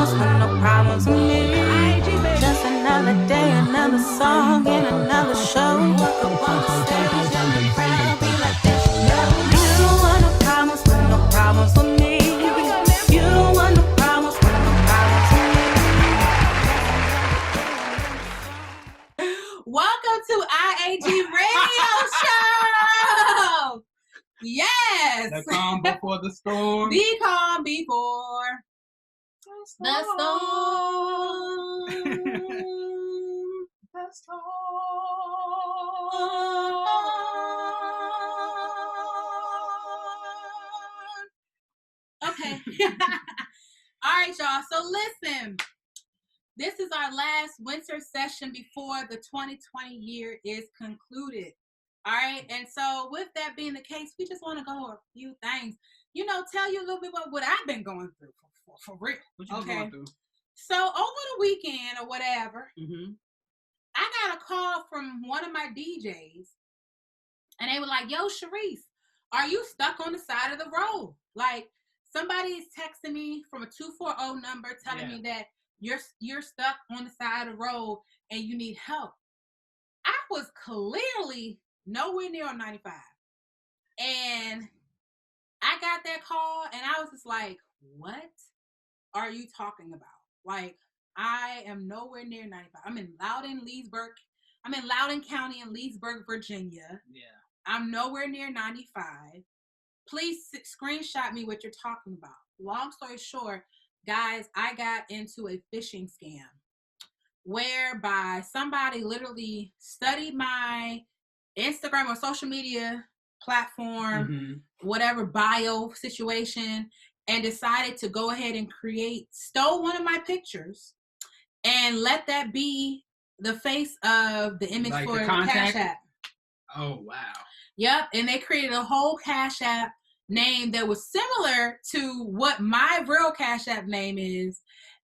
promise with no problems with me. Just another day, another song, and another show. Walk up on the stage and the crowd be like, there she goes. You don't want no problems with no problems with me. You don't want no problems with no problems with me. Welcome to IAG Radio Show. Yes. The calm before the storm. Be calm before the storm. The storm. Okay. All right, y'all. So listen. This is our last winter session before the 2020 year is concluded. All right. And so with that being the case, we just want to go over a few things. You know, tell you a little bit about what I've been going through for real. What you been going through? So over the weekend or whatever, I got a call from one of my DJs and they were like, yo, Charis, are you stuck on the side of the road? Like somebody is texting me from a 240 number telling me that you're stuck on the side of the road and you need help. I was clearly nowhere near on 95. And I got that call and I was just like, what are you talking about? Like, I am nowhere near 95. I'm in Loudoun County in Leesburg, Virginia. Yeah. I'm nowhere near 95. Please screenshot me what you're talking about. Long story short, guys, I got into a phishing scam whereby somebody literally studied my Instagram or social media platform, whatever bio situation, and decided to go ahead and stole one of my pictures and let that be the face of the image like for the Cash App. Oh, wow. Yep. And they created a whole Cash App name that was similar to what my real Cash App name is.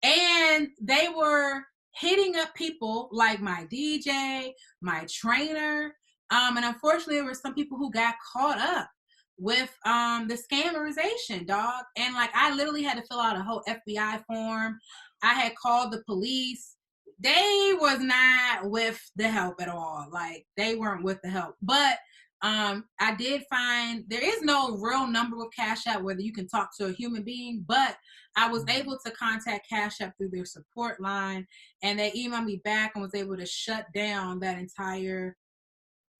And they were hitting up people like my DJ, my trainer. And unfortunately, there were some people who got caught up with the scammerization, dog. And like, I literally had to fill out a whole FBI form. I had called the police. They was not with the help at all. Like, they weren't with the help. But I did find there is no real number with Cash App whether you can talk to a human being, but I was able to contact Cash App through their support line, and they emailed me back and was able to shut down that entire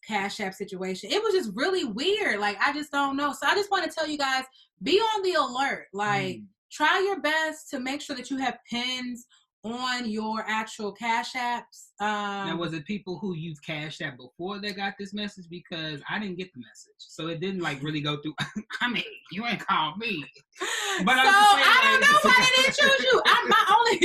Cash App situation. It was just really weird. Like, I just don't know. So I just want to tell you guys, be on the alert. Like, try your best to make sure that you have pins on your actual Cash Apps. Now, was it people who used Cash App before they got this message? Because I didn't get the message. So it didn't like really go through. I mean, you ain't called me. But so I don't know why they didn't choose you. He's my only.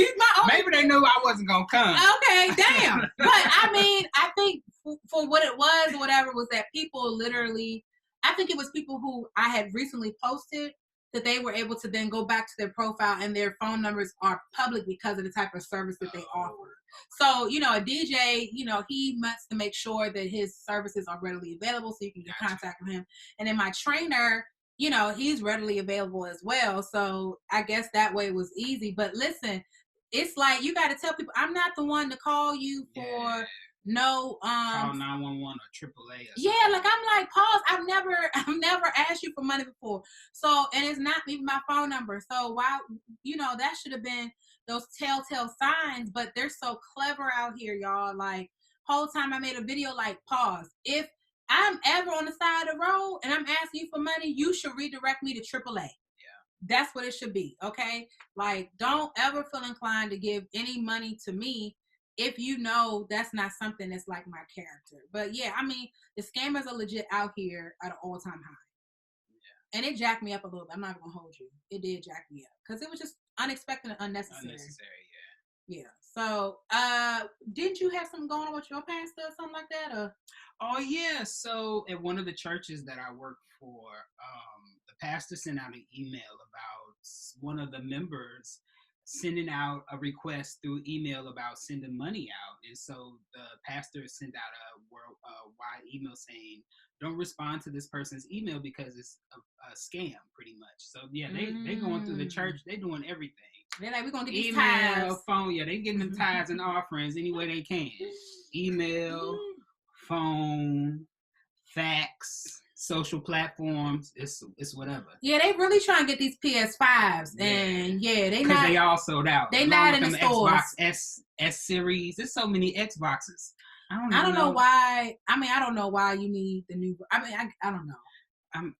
Maybe they knew I wasn't going to come. Okay, damn. But I mean, I think for what it was or whatever was that people literally, I think it was people who I had recently posted that they were able to then go back to their profile and their phone numbers are public because of the type of service that they offer. So, you know, a DJ, you know, he wants to make sure that his services are readily available so you can get contact with him. And then my trainer, you know, he's readily available as well. So I guess that way was easy. But listen, it's like you got to tell people, I'm not the one to call you for no call 911 or AAA. Yeah, like I'm like, pause. I've never asked you for money before. So, and it's not even my phone number. So why, you know, that should have been those telltale signs, but they're so clever out here, y'all. Like, whole time I made a video like, pause. If I'm ever on the side of the road and I'm asking you for money, you should redirect me to AAA. Yeah. That's what it should be, okay? Like, don't ever feel inclined to give any money to me if you know that's not something that's like my character. But yeah, I mean, the scammers are legit out here at an all-time high. Yeah. And it jacked me up a little bit. I'm not going to hold you. It did jack me up because it was just unexpected and unnecessary. Yeah. So, didn't you have something going on with your pastor or something like that? Or? Oh, yeah. So at one of the churches that I work for, the pastor sent out an email about one of the members sending out a request through email about sending money out. And so the pastor sent out a wide email saying, don't respond to this person's email because it's a scam, pretty much. So, yeah, they going through the church. They doing everything. They're like, we're gonna get these email, tithes. phone. Yeah, they getting them tithes and offerings any way they can. Email, phone, fax, social platforms. It's whatever. Yeah, they really trying to get these PS5s, and they because they all sold out. They not in the stores. Xbox S series. There's so many Xboxes. I don't know why. I mean, I don't know why you need the new. I mean, I don't know.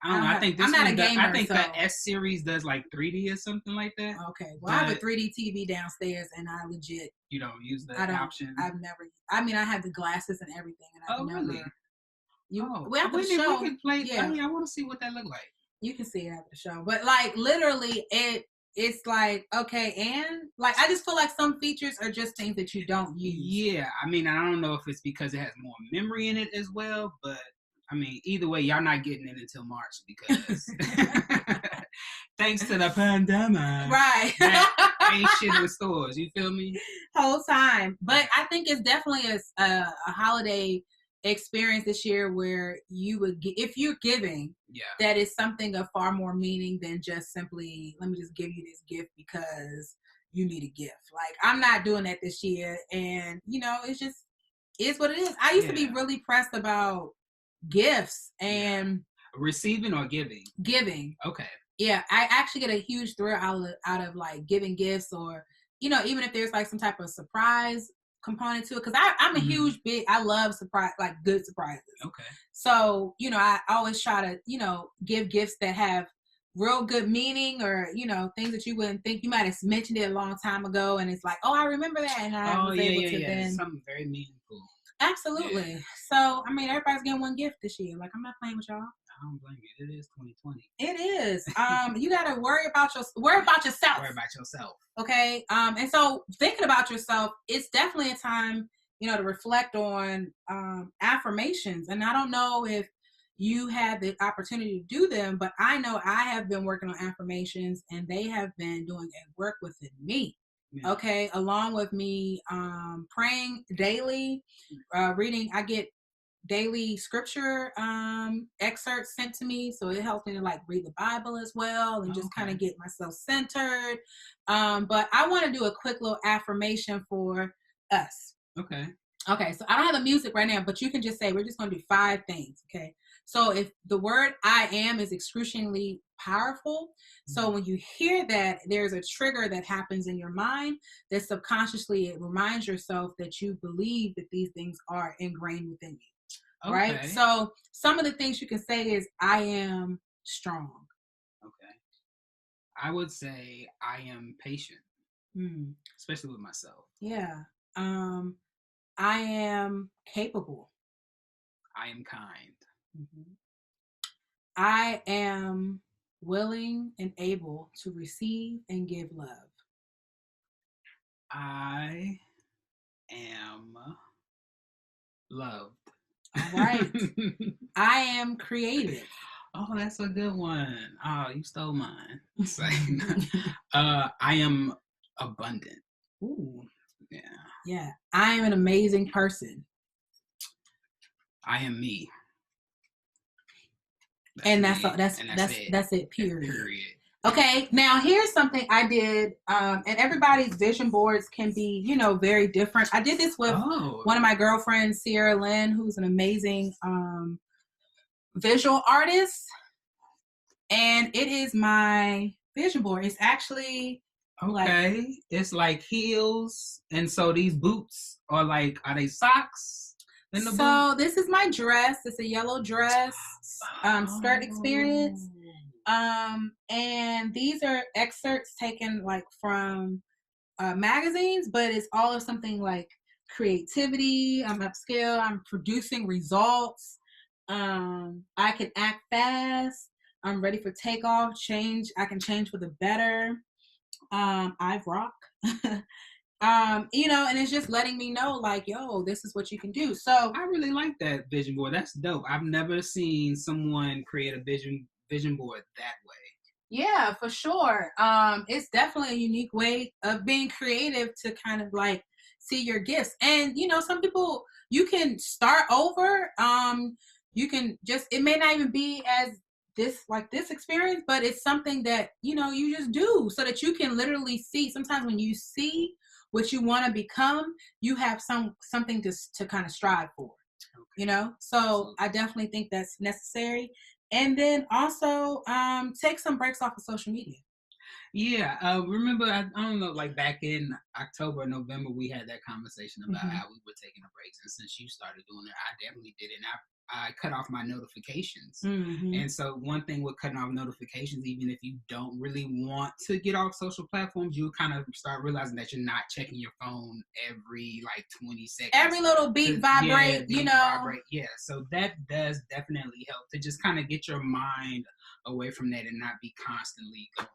I think this I'm not a gamer. I think the S series does like 3D or something like that. Okay, well, I have a 3D TV downstairs, and I legit. You don't use the option. I've never. I mean, I have the glasses and everything, and I've never. Really? We have the show. We can play. Yeah, I mean, I want to see what that look like. You can see it after the show, but like literally, it's like okay, and like I just feel like some features are just things that you don't use. Yeah, I mean, I don't know if it's because it has more memory in it as well, but. I mean, either way, y'all not getting it until March because thanks to the pandemic. Right. Ain't shit in the stores. You feel me? Whole time. But I think it's definitely a holiday experience this year where you would, if you're giving, that is something of far more meaning than just simply, let me just give you this gift because you need a gift. Like, I'm not doing that this year. And, it's just, is what it is. I used to be really pressed about gifts and receiving or giving. Okay. Yeah, I actually get a huge thrill out of like giving gifts, or even if there's like some type of surprise component to it, because I'm a huge I love surprise, like good surprises. Okay. So I always try to give gifts that have real good meaning, or things that you wouldn't think. You might have mentioned it a long time ago, and it's like, oh, I remember that, and I was able to then something very meaningful. Absolutely. Yeah. So, I mean, everybody's getting one gift this year. Like, I'm not playing with y'all. I don't blame you. It is 2020. It is. You gotta worry about yourself. Worry about yourself. Okay. And so thinking about yourself, it's definitely a time, to reflect on affirmations. And I don't know if you had the opportunity to do them, but I know I have been working on affirmations, and they have been doing a work within me. Yeah. Okay, along with me praying daily, reading. I get daily scripture excerpts sent to me, so it helps me to like read the Bible as well, and just kind of get myself centered. But I want to do a quick little affirmation for us. Okay, so I don't have the music right now, but you can just say, we're just going to do 5 things. Okay, so if the word I am is excruciatingly powerful, so when you hear that, there's a trigger that happens in your mind that subconsciously it reminds yourself that you believe that these things are ingrained within you. Right? So some of the things you can say is, I am strong. Okay. I would say I am patient, especially with myself. Yeah. I am capable. I am kind. Mm-hmm. I am willing and able to receive and give love. I am loved. All right. I am creative. Oh, that's a good one. Oh, you stole mine. I am abundant. Ooh. Yeah. Yeah. I am an amazing person. I am me. That's it. Period. Okay. Now here's something I did, and everybody's vision boards can be, very different. I did this with one of my girlfriends, Sierra Lynn, who's an amazing visual artist, and it is my vision board. It's actually it's like heels, and so these boots are they socks? This is my dress. It's a yellow dress, skirt experience. And these are excerpts taken from magazines, but it's all of something like creativity. I'm upscale. I'm producing results. I can act fast. I'm ready for takeoff. Change. I can change for the better. I rock. And it's just letting me know, this is what you can do. So I really like that vision board. That's dope. I've never seen someone create a vision board that way. Yeah, for sure. It's definitely a unique way of being creative to kind of see your gifts. And, some people, you can start over. You can it may not even be as this experience, but it's something that, you just do so that you can literally see. Sometimes when you see what you want to become, you have something to kind of strive for, So I definitely think that's necessary. And then also take some breaks off of social media. Yeah, remember, I don't know, like back in October or November, we had that conversation about how we were taking a break. And since you started doing it, I definitely did it. And I cut off my notifications. And so one thing with cutting off notifications, even if you don't really want to get off social platforms, you'll kind of start realizing that you're not checking your phone every like 20 seconds. Every little beat vibrate, Vibrate. Yeah, so that does definitely help to just kind of get your mind away from that and not be constantly going.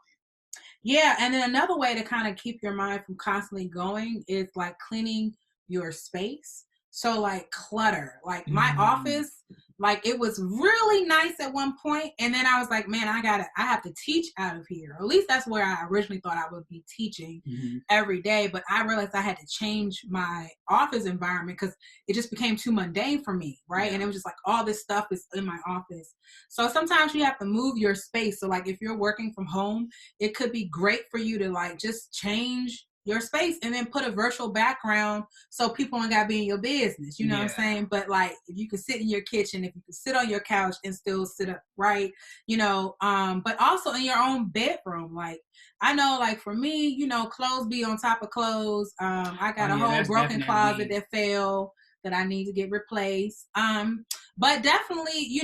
Yeah, and then another way to kind of keep your mind from constantly going is like cleaning your space. So like clutter, like my office, like it was really nice at one point, and then I was like, man, I have to teach out of here. Or at least that's where I originally thought I would be teaching every day, but I realized I had to change my office environment because it just became too mundane for me, right? Yeah. And it was just like all this stuff is in my office. So sometimes you have to move your space. So like if you're working from home, it could be great for you to like just change your space and then put a virtual background so people don't gotta be in your business, what I'm saying? But like if you can sit in your kitchen, if you can sit on your couch and still sit up right, but also in your own bedroom. Like I know like for me, clothes be on top of clothes. I got a whole broken closet that fell that I need to get replaced. But definitely,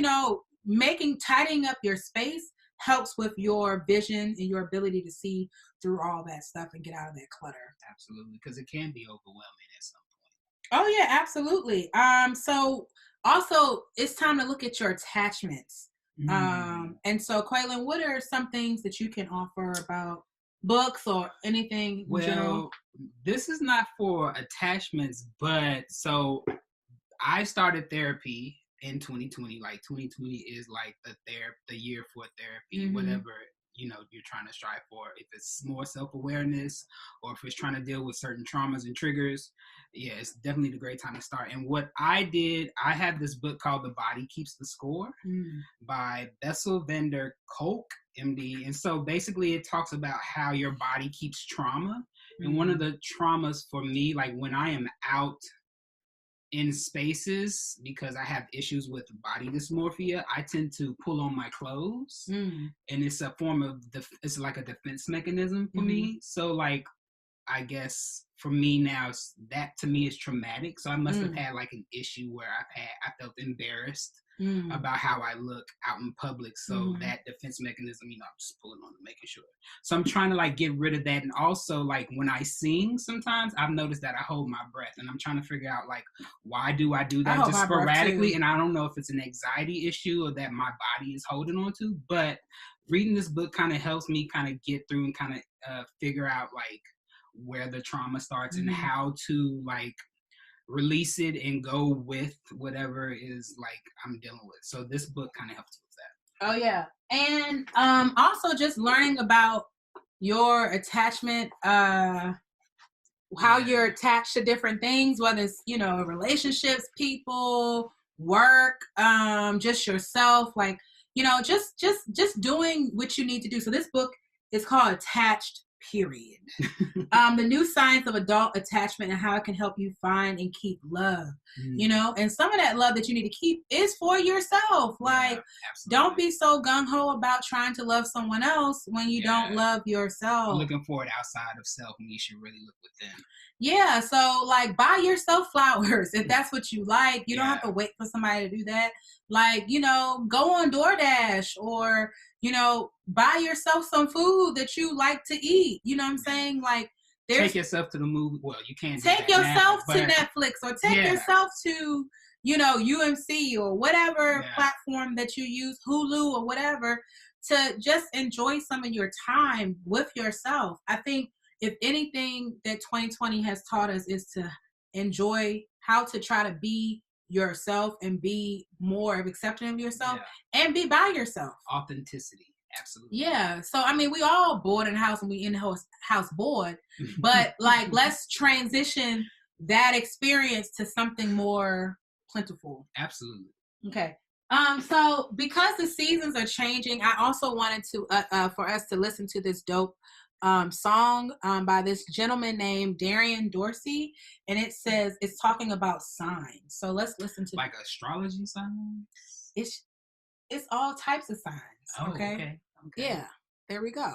tidying up your space helps with your vision and your ability to see through all that stuff and get out of that clutter. Absolutely, because it can be overwhelming at some point. Oh yeah, absolutely. So also it's time to look at your attachments. And so Quaylin, what are some things that you can offer about books or anything in general? This is not for attachments, but so I started therapy in 2020. Like 2020 is like the year for therapy, whatever you're trying to strive for. If it's more self-awareness or if it's trying to deal with certain traumas and triggers, it's definitely the great time to start. And what I did, I have this book called The Body Keeps the Score by Bessel van der Kolk, MD. And so basically it talks about how your body keeps trauma. And one of the traumas for me, like when I am out in spaces, because I have issues with body dysmorphia, I tend to pull on my clothes, and it's a form of it's like a defense mechanism for me. So like, I guess for me now, that to me is traumatic. So I must have had like an issue where I felt embarrassed about how I look out in public. So that defense mechanism, I'm just pulling on it, making sure. So I'm trying to like get rid of that. And also like when I sing, sometimes I've noticed that I hold my breath, and I'm trying to figure out like, why do I do that just sporadically? And I don't know if it's an anxiety issue or that my body is holding on to, but reading this book kind of helps me kind of get through and kind of figure out like where the trauma starts and how to like release it and go with whatever is like I'm dealing with. So this book kind of helps with that. Oh yeah. And also just learning about your attachment, how you're attached to different things, whether it's relationships, people, work, just yourself, like just doing what you need to do. So this book is called Attached, period. The new science of adult attachment and how it can help you find and keep love. And some of that love that you need to keep is for yourself. Like, don't be so gung-ho about trying to love someone else when you don't love yourself. Looking for it outside of self, and you should really look within. Yeah, so like buy yourself flowers if that's what you like. You don't have to wait for somebody to do that. Like, go on DoorDash or buy yourself some food that you like to eat. You know what I'm saying? Like, take yourself to the movie. Well, you can't take yourself to Netflix or take yourself to, UMC or whatever platform that you use, Hulu or whatever, to just enjoy some of your time with yourself. I think if anything that 2020 has taught us is to enjoy how to try to be yourself and be more accepting of yourself and be by yourself. Authenticity. Absolutely. Yeah. So, I mean, we all bored in the house and we in the house bored, but like, let's transition that experience to something more plentiful. Absolutely. Okay. So because the seasons are changing, I also wanted to for us to listen to this dope song by this gentleman named Darien Dorsey, and it says it's talking about signs. So let's listen to like astrology signs. It's all types of signs. Oh, Okay. okay. Yeah. There we go.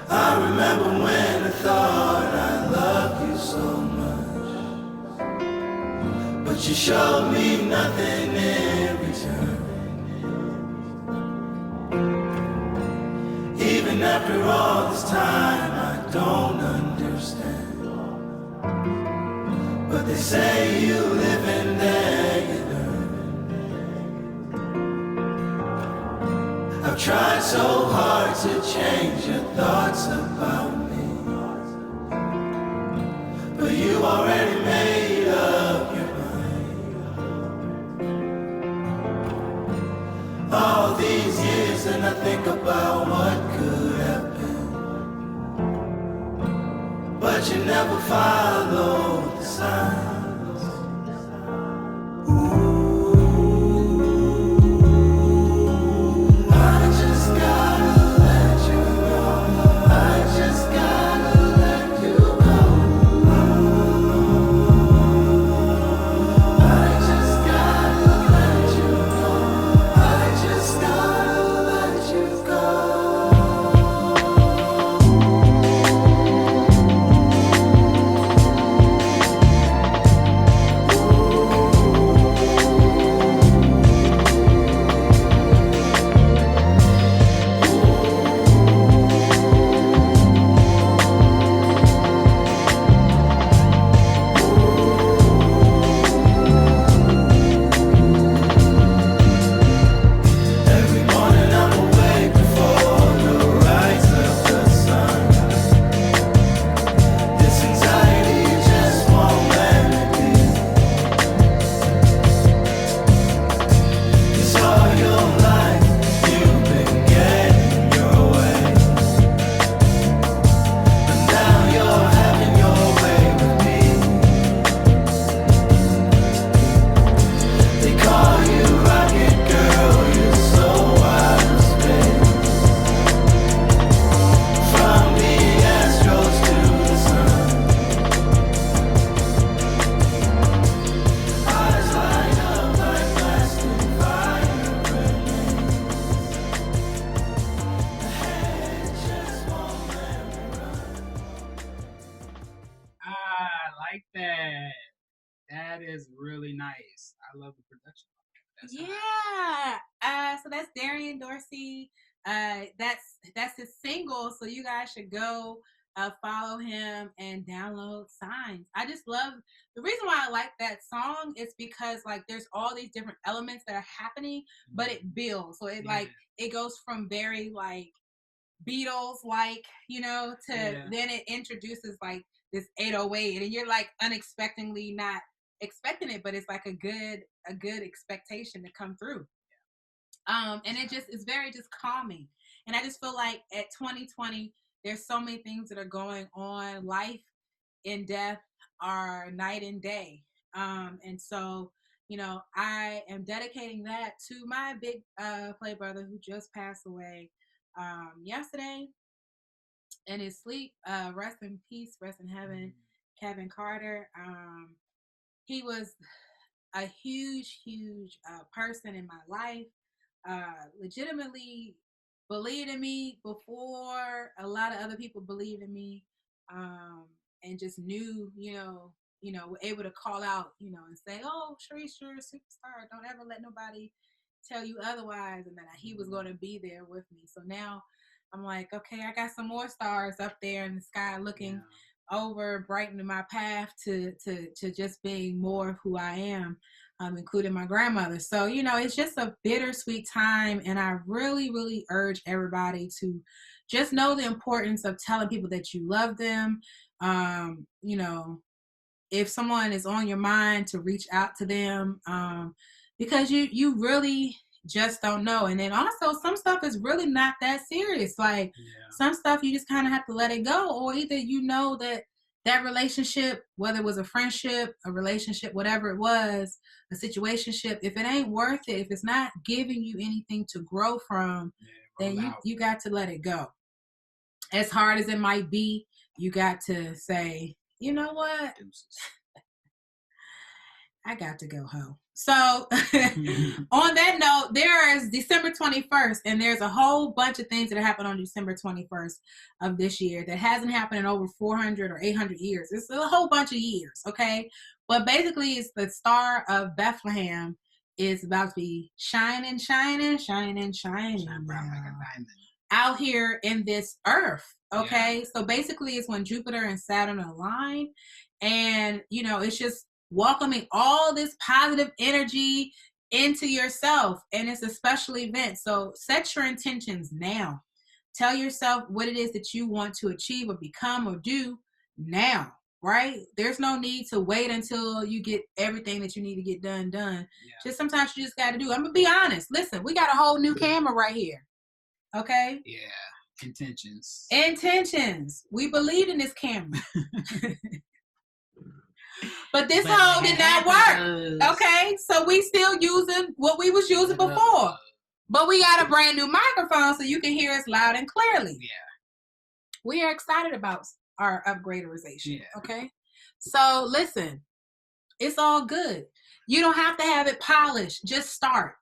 I remember when I thought I loved you so much, but you showed me nothing in return. Even after all this time, I don't understand. But they say you live in there, you learn. I've tried so hard to change your thoughts about me, but you already made up your mind. All these years and I think about what could have been, but you never followed the signs. That is really nice. I love the production. That's So that's Darien Dorsey. That's his single. So you guys should go follow him and download Signs. I just love the reason why I like that song is because like there's all these different elements that are happening, but it builds. So it goes from very like Beatles like, to then it introduces like this 808 and you're like unexpectedly not expecting it, but it's like a good expectation to come through. And it just is very just calming. And I just feel like at 2020, there's so many things that are going on. Life and death are night and day. And so, I am dedicating that to my big play brother who just passed away yesterday in his sleep. Rest in peace, rest in heaven, Kevin Carter. He was a huge person in my life. Legitimately believed in me before a lot of other people believed in me, and just knew, able to call out, and say, "Oh, Charis, you're a superstar. Don't ever let nobody tell you otherwise," and that he was going to be there with me. So now I'm like, okay, I got some more stars up there in the sky looking over, brightening my path to just being more of who I am. including my grandmother. So, you know, it's just a bittersweet time. And I really, really urge everybody to just know the importance of telling people that you love them. You know, if someone is on your mind, to reach out to them, because you really just don't know. And then also some stuff is really not that serious. Like some stuff you just kind of have to let it go, or either you know that relationship, whether it was a friendship, a relationship, whatever it was, a situationship, if it ain't worth it, if it's not giving you anything to grow from, then you got to let it go. As hard as it might be, you got to say, you know what? I got to go home. So on that note, there is December 21st, and there's a whole bunch of things that happened on December 21st of this year that hasn't happened in over 400 or 800 years. It's a whole bunch of years, okay? But basically, it's the star of Bethlehem is about to be shining Shine bright like a diamond. out here in this earth, okay? So basically, it's when Jupiter and Saturn align, and, you know, it's just welcoming all this positive energy into yourself, and it's a special event. So set your intentions now. Tell yourself what it is that you want to achieve or become or do now, right? There's no need to wait until you get everything that you need to get done. Just sometimes you just got to do. I'm gonna be honest. Listen, we got a whole new camera right here, okay? Intentions. We believe in this camera. But this hole did not work. Okay, so we still using what we was using before. But we got a brand new microphone so you can hear us loud and clearly. We are excited about our upgraderization. Okay, so listen, it's all good. You don't have to have it polished. Just start.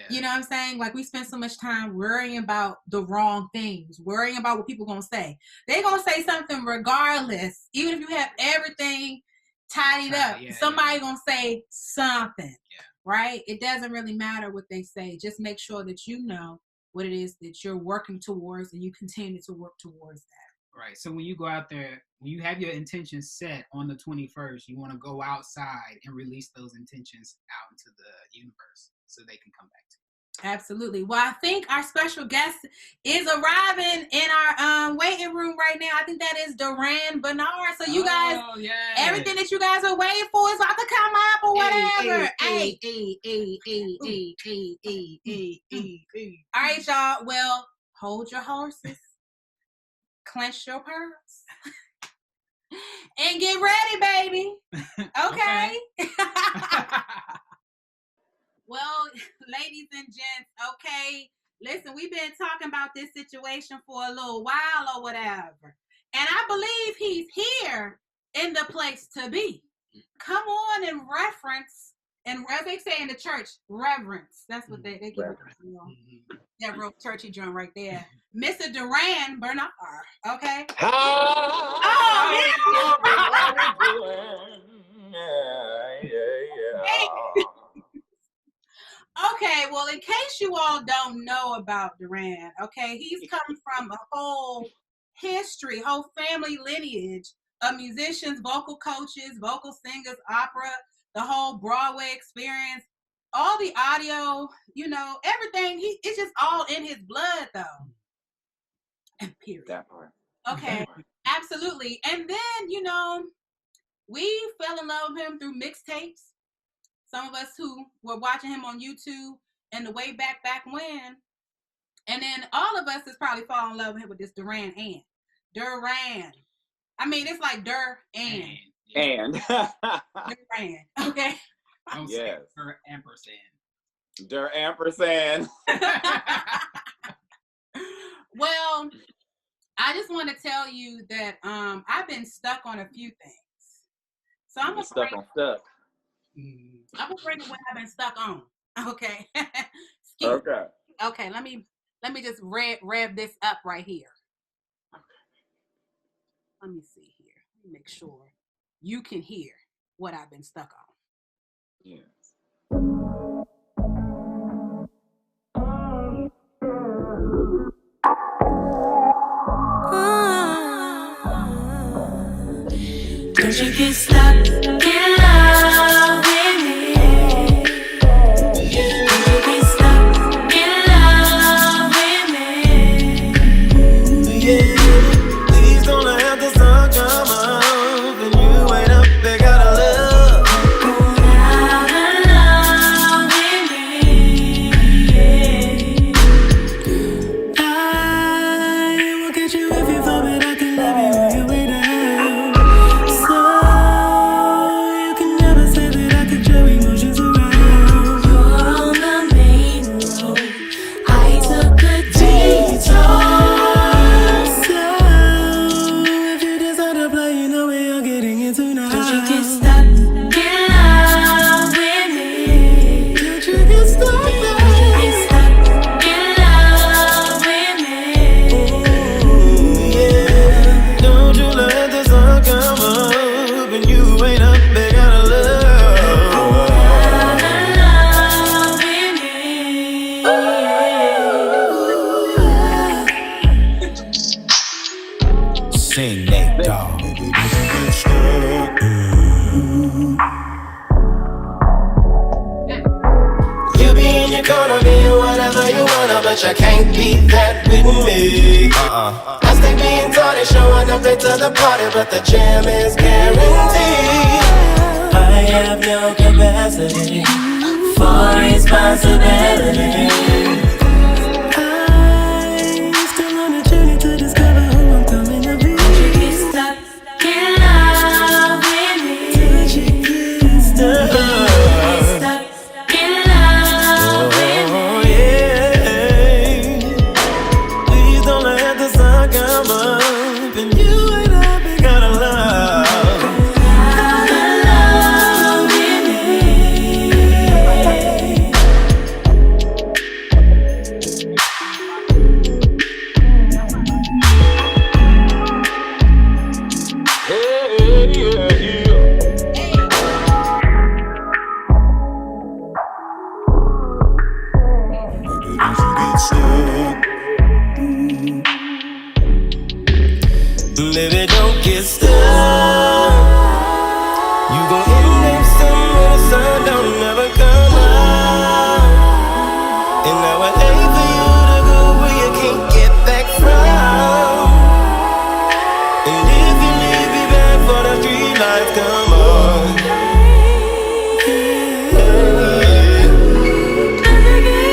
You know what I'm saying? Like, we spend so much time worrying about the wrong things, worrying about what people gonna say. They're gonna say something regardless, even if you have everything tidied up. Somebody gonna say something, right? It doesn't really matter what they say. Just make sure that you know what it is that you're working towards, and you continue to work towards that. Right. So when you go out there, when you have your intentions set on the 21st, you want to go outside and release those intentions out into the universe so they can come back to you. Absolutely. Well, I think our special guest is arriving in our waiting room right now. I think that is Durand Bernarr. So you guys, everything that you guys are waiting for is about to come up or whatever. All right, y'all. Well, hold your horses, clench your pearls, and get ready, baby. Okay. Well, ladies and gents, okay, listen, we've been talking about this situation for a little while or whatever, and I believe he's here in the place to be. Come on and reference, and as they say in the church, reverence. That's what they give it. That real churchy joint right there. Mr. Durand Bernarr, okay? Okay, well, in case you all don't know about Durand, okay, he's coming from a whole history, whole family lineage of musicians, vocal coaches, vocal singers, opera, the whole Broadway experience, all the audio, you know, everything. It's just all in his blood, though. And period. That part. Okay, absolutely. And then, you know, we fell in love with him through mixtapes. Some of us who were watching him on YouTube and the way back when. And then all of us has probably fallen in love with him with this Durand. I mean, it's like Durand. Durand. Okay. Don't say ampersand. Ampersand. Well, I just want to tell you that I've been stuck on a few things. So I'm gonna bring what I've been stuck on. Okay. Okay. Let me just rev this up right here. Let me see here. Let me make sure you can hear what I've been stuck on. Yes. Don't you get stuck in love with me? Nate Dogg. You be in your corner, being whatever you wanna, but you can't beat that with me. I stay being tardy, showing up late to the party, but the jam is guaranteed. I have no capacity for responsibility. I'm still on a journey to discover who I'm coming to be. Get stuck in love with me. Till you get stuck. Get stuck in love with me. Oh yeah. Please don't let the sun come up, and you and I be gonna love. Baby, don't get stuck. You gon' end up somewhere the sun don't never come up. And now I hate for you to go where you can't get back from. And if you leave me back for the street lights come on.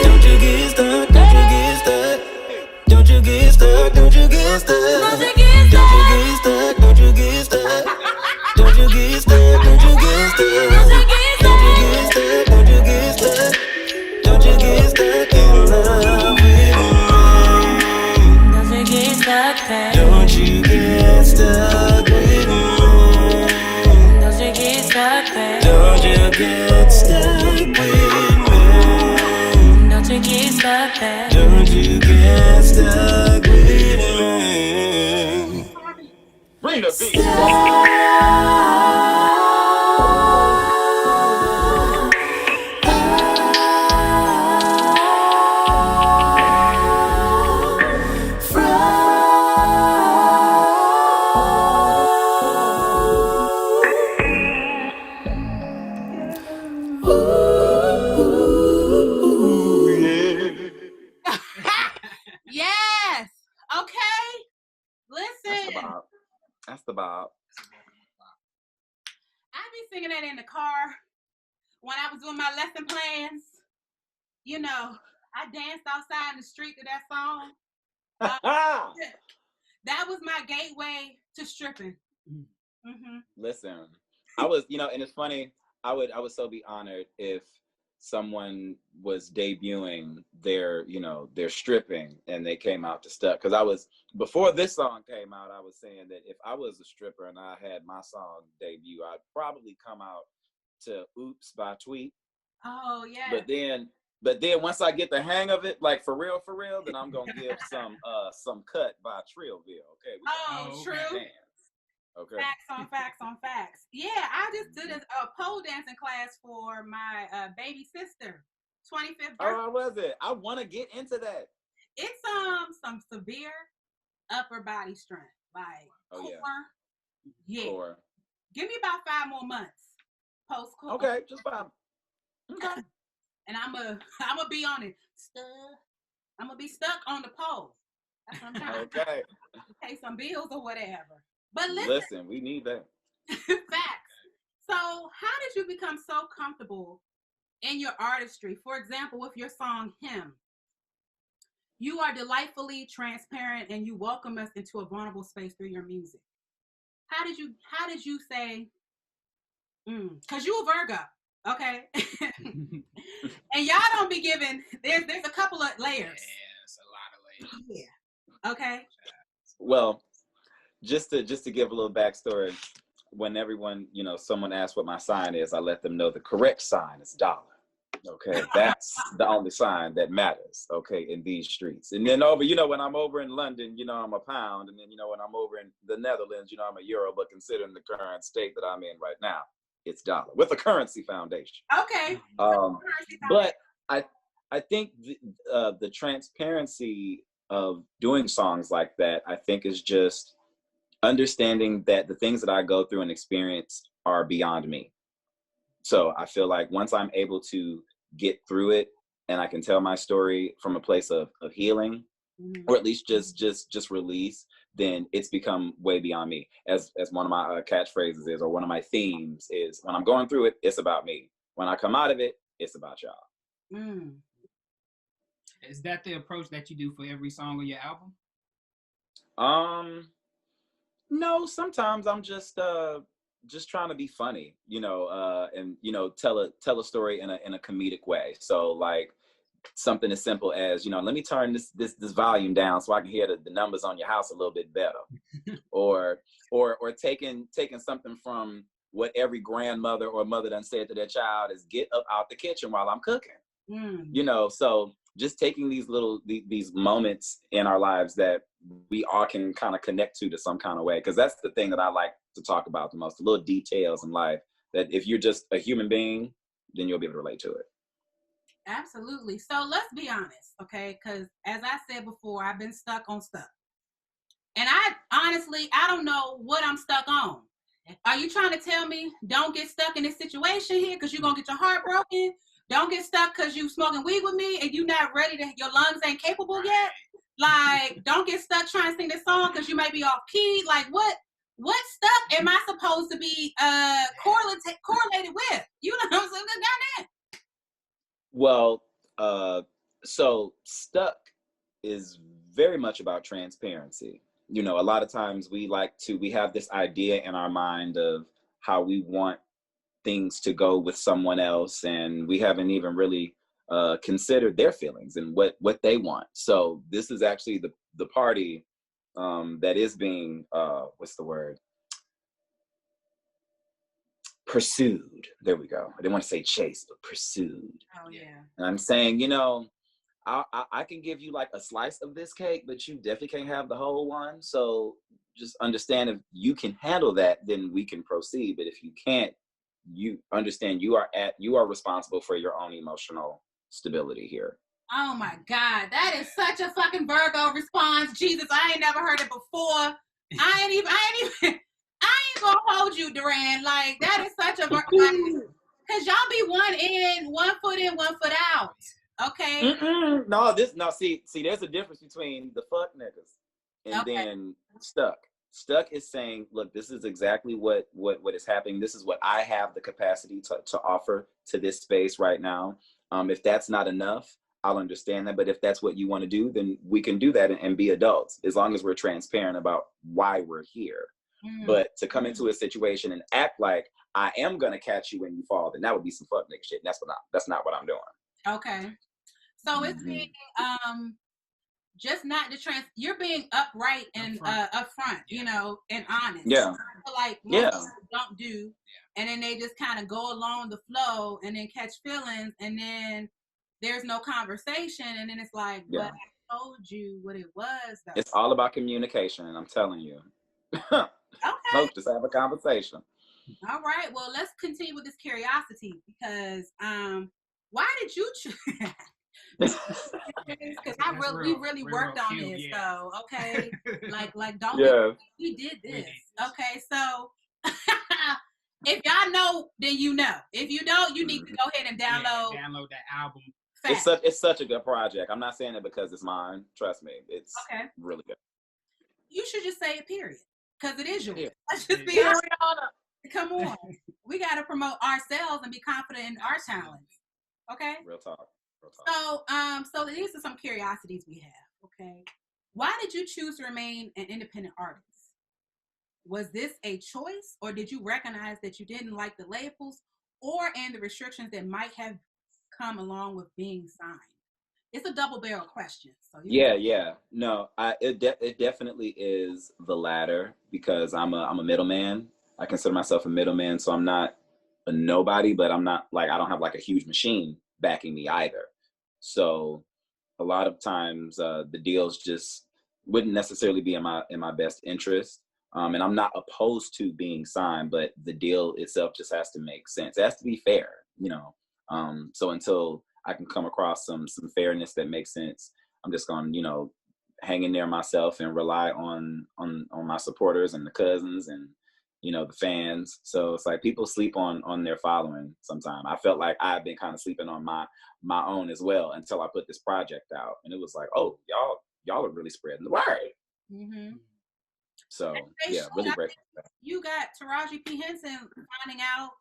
Don't you get stuck, don't you get stuck. Don't you get stuck, don't you get stuck. Don't you get stuck? Don't you get stuck? Don't you get stuck? Don't you get stuck? Don't you get stuck? Don't you get stuck in love with me? Don't you get stuck, babe? Don't you get stuck with me? Don't you get stuck, babe? Don't you get stuck with me? Don't you get stuck, babe? Don't you get stuck with me? Bring the beat. Yes. Okay. That's Listen, the Bob. That's the Bob. I be singing that in the car when I was doing my lesson plans. You know, I danced outside in the street to that song. That was my gateway to stripping. Mm-hmm. Listen, I was, and it's funny. I would so be honored if someone was debuting their stripping and they came out to stuff. Because I was, before this song came out, I was saying that if I was a stripper and I had my song debut, I'd probably come out to "Oops" by Tweet. Oh yeah. But then once I get the hang of it, like for real, then I'm gonna give some "Cut" by Trillville. Okay. True. Dance. Okay. Facts on facts. Yeah, I just did a pole dancing class for my baby sister, 25th birthday. Oh, how was it? I want to get into that. It's some severe upper body strength, like core. Yeah. Core. Give me about 5 more months post core. Okay, just 5. Okay. And I'm a be on it. I'm gonna be stuck on the pole. That's what I'm trying Okay. to pay some bills or whatever. But listen, we need that. Facts. So how did you become so comfortable in your artistry? For example, with your song Him, you are delightfully transparent and you welcome us into a vulnerable space through your music. How did you say, because you a Virgo, okay? And y'all don't be giving, there's a couple of layers. Yeah, it's a lot of layers. Yeah. Okay. Well, just to give a little backstory, when everyone, someone asks what my sign is, I let them know the correct sign is dollar. Okay, that's the only sign that matters. Okay, in these streets. And then when I'm over in London, I'm a pound, and then when I'm over in the Netherlands, I'm a euro. But considering the current state that I'm in right now, it's dollar with a currency foundation. Okay. But I think the transparency of doing songs like that, I think, is just understanding that the things that I go through and experience are beyond me. So I feel like once I'm able to get through it and I can tell my story from a place of healing, or at least just release, then it's become way beyond me. As one of my catchphrases is, or one of my themes is, when I'm going through it, it's about me. When I come out of it, it's about y'all. Is that the approach that you do for every song on your album? No, sometimes I'm just trying to be funny, and tell a story in a comedic way. So like something as simple as, let me turn this volume down so I can hear the numbers on your house a little bit better, or taking something from what every grandmother or mother done said to their child is, get up out the kitchen while I'm cooking. So just taking these moments in our lives that we all can kind of connect to some kind of way, because that's the thing that I like to talk about the most, the little details in life that if you're just a human being, then you'll be able to relate to it. Absolutely. So let's be honest, okay? Because as I said before, I've been stuck on stuff. And I don't know what I'm stuck on. Are you trying to tell me don't get stuck in this situation here because you're going to get your heart broken? Don't get stuck because you smoking weed with me and you're not ready your lungs ain't capable yet? Like, don't get stuck trying to sing this song because you might be off key. Like, what stuff am I supposed to be correlated with? You know what I'm saying? Goddamn. Well, so stuck is very much about transparency. A lot of times we have this idea in our mind of how we want things to go with someone else, and we haven't even really considered their feelings and what they want. So this is actually the party that is being what's the word? Pursued. There we go. I didn't want to say chased, but pursued. Oh yeah. And I'm saying, I can give you like a slice of this cake, but you definitely can't have the whole one. So just understand, if you can handle that, then we can proceed. But if you can't, you understand you are responsible for your own emotional stability here. Oh my God, that is such a fucking Virgo response. Jesus, I ain't never heard it before. I ain't gonna hold you, Durand. Like, that is such a Virgo. Because y'all be one in, 1 foot in, 1 foot out. Okay. See, there's a difference between the fuck niggas and then stuck. Stuck is saying, look, this is exactly what is happening. This is what I have the capacity to offer to this space right now. If that's not enough, I'll understand that. But if that's what you want to do, then we can do that and be adults, as long as we're transparent about why we're here. But to come into a situation and act like I am gonna catch you when you fall, then that would be some fuck nigga shit. And that's not what I'm doing. Okay. So it's being just not you're being upright and upfront, and honest. Yeah. Like most people don't do, and then they just kind of go along the flow and then catch feelings, and then there's no conversation, and then it's like, but I told you what it was. Though. It's all about communication, and I'm telling you. Okay. Folks, just have a conversation. All right. Well, let's continue with this curiosity, because why did you choose? Because we really worked on this, though. Okay, like don't we did this? Okay, so if y'all know, then you know. If you don't, you need to go ahead and download that album. It's such a good project. I'm not saying it because it's mine. Trust me, it's really good. You should just say it, period, because it is yours. Yeah. Let's just be honest. Come on, we got to promote ourselves and be confident in our talents. Okay. Real talk. So these are some curiosities we have. Okay, why did you choose to remain an independent artist? Was this a choice, or did you recognize that you didn't like the labels and the restrictions that might have come along with being signed? It's a double-barrel question. So No, it definitely is the latter, because I'm a middleman. I consider myself a middleman, so I'm not a nobody, but I'm not like, I don't have like a huge machine backing me either. So a lot of times the deals just wouldn't necessarily be in my best interest. And I'm not opposed to being signed, but the deal itself just has to make sense. It has to be fair, So until I can come across some fairness that makes sense, I'm just going to, hang in there myself and rely on my supporters and the cousins and, you know, the fans. So it's like people sleep on their following sometimes. I felt like I've been kind of sleeping on my own as well until I put this project out. And it was like, oh, y'all are really spreading the word. Mm-hmm. So yeah, really grateful. You got Taraji P. Henson finding out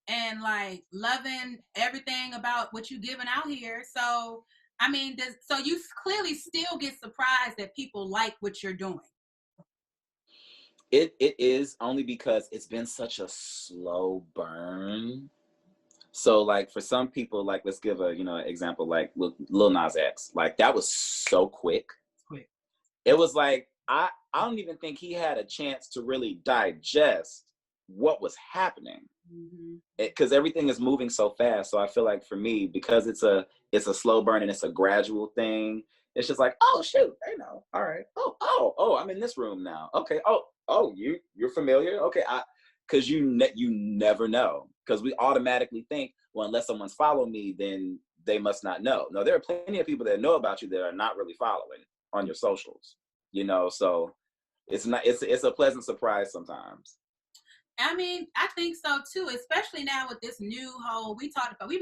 and like loving everything about what you giving out here. So I mean, so you clearly still get surprised that people like what you're doing. It is only because it's been such a slow burn. So like for some people, like let's give a, you know, example, like Lil Nas X, like that was so quick. It was like, I don't even think he had a chance to really digest what was happening. Because everything is moving so fast. So I feel like for me, because it's a slow burn and it's a gradual thing, it's just like, oh shoot, they know. All right. Oh, I'm in this room now. Okay. Oh, you're familiar. Okay. Because you never know. Because we automatically think, well, unless someone's following me, then they must not know. No, there are plenty of people that know about you that are not really following on your socials. You know, so it's a pleasant surprise sometimes. I mean, I think so too, especially now with this new whole, we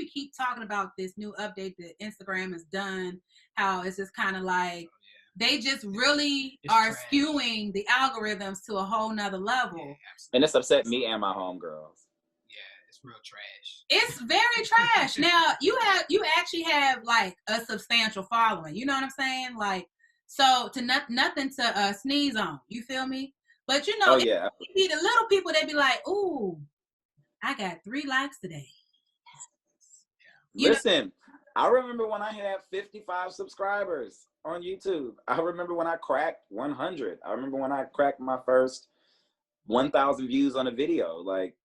keep talking about this new update that Instagram has done, how it's just kind of like, they just really are trash. Skewing the algorithms to a whole nother level. Yeah, and it's upset me and my homegirls. Yeah, it's real trash. It's very trash. Now, you actually have like a substantial following, you know what I'm saying? Like, so to nothing to sneeze on, you feel me? But you know, yeah. It be the little people, they be like, ooh, I got 3 likes today. Listen, I remember when I had 55 subscribers on YouTube. I remember when I cracked 100. I remember when I cracked my first 1,000 views on a video. Like,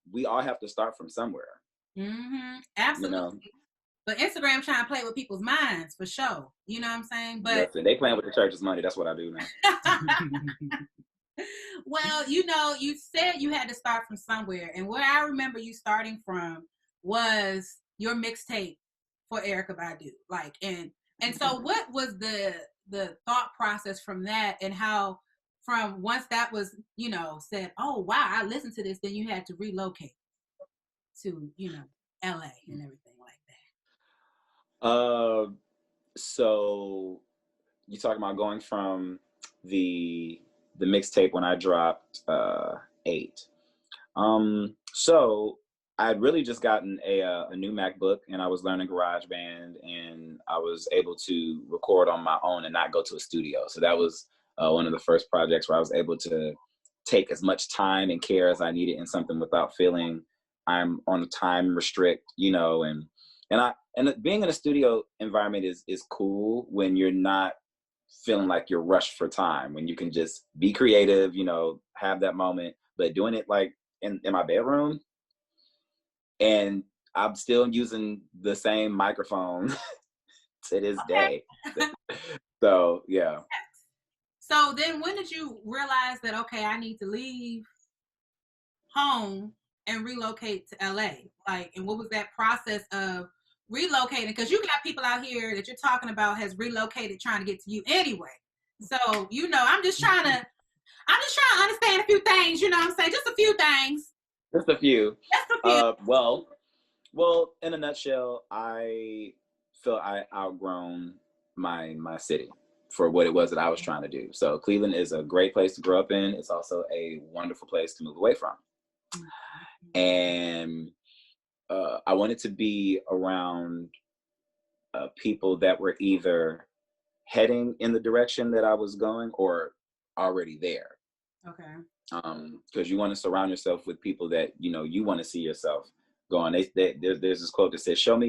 we all have to start from somewhere. Mm-hmm. Absolutely. You know? But Instagram trying to play with people's minds for sure. You know what I'm saying? But listen, they playing with the church's money. That's what I do now. Well, you know, you said you had to start from somewhere. And where I remember you starting from was your mixtape for Erykah Badu. Like, and so what was the thought process from that, and how from once that was, you know, said, oh, wow, I listened to this, then you had to relocate to, you know, LA and everything like that? So you talking about going from the mixtape when I dropped 8. So I'd really just gotten a new MacBook, and I was learning GarageBand, and I was able to record on my own and not go to a studio. So that was one of the first projects where I was able to take as much time and care as I needed in something without feeling I'm on a time restrict, you know, and being in a studio environment is cool when you're not feeling like you're rushed for time, when you can just be creative, you know, have that moment. But doing it like in my bedroom, and I'm still using the same microphone to this day. So yeah. So then when did you realize that, okay, I need to leave home and relocate to LA? Like, and what was that process of relocating? Because you got people out here that you're talking about has relocated trying to get to you anyway. So, you know, I'm just trying to understand a few things, you know what I'm saying? Just a few things. Just a few. Well, in a nutshell, I felt I outgrown my city for what it was that I was trying to do. So Cleveland is a great place to grow up in. It's also a wonderful place to move away from. And I wanted to be around people that were either heading in the direction that I was going or already there. Okay. Because you want to surround yourself with people that, you know, you want to see yourself going. There's this quote that says, show me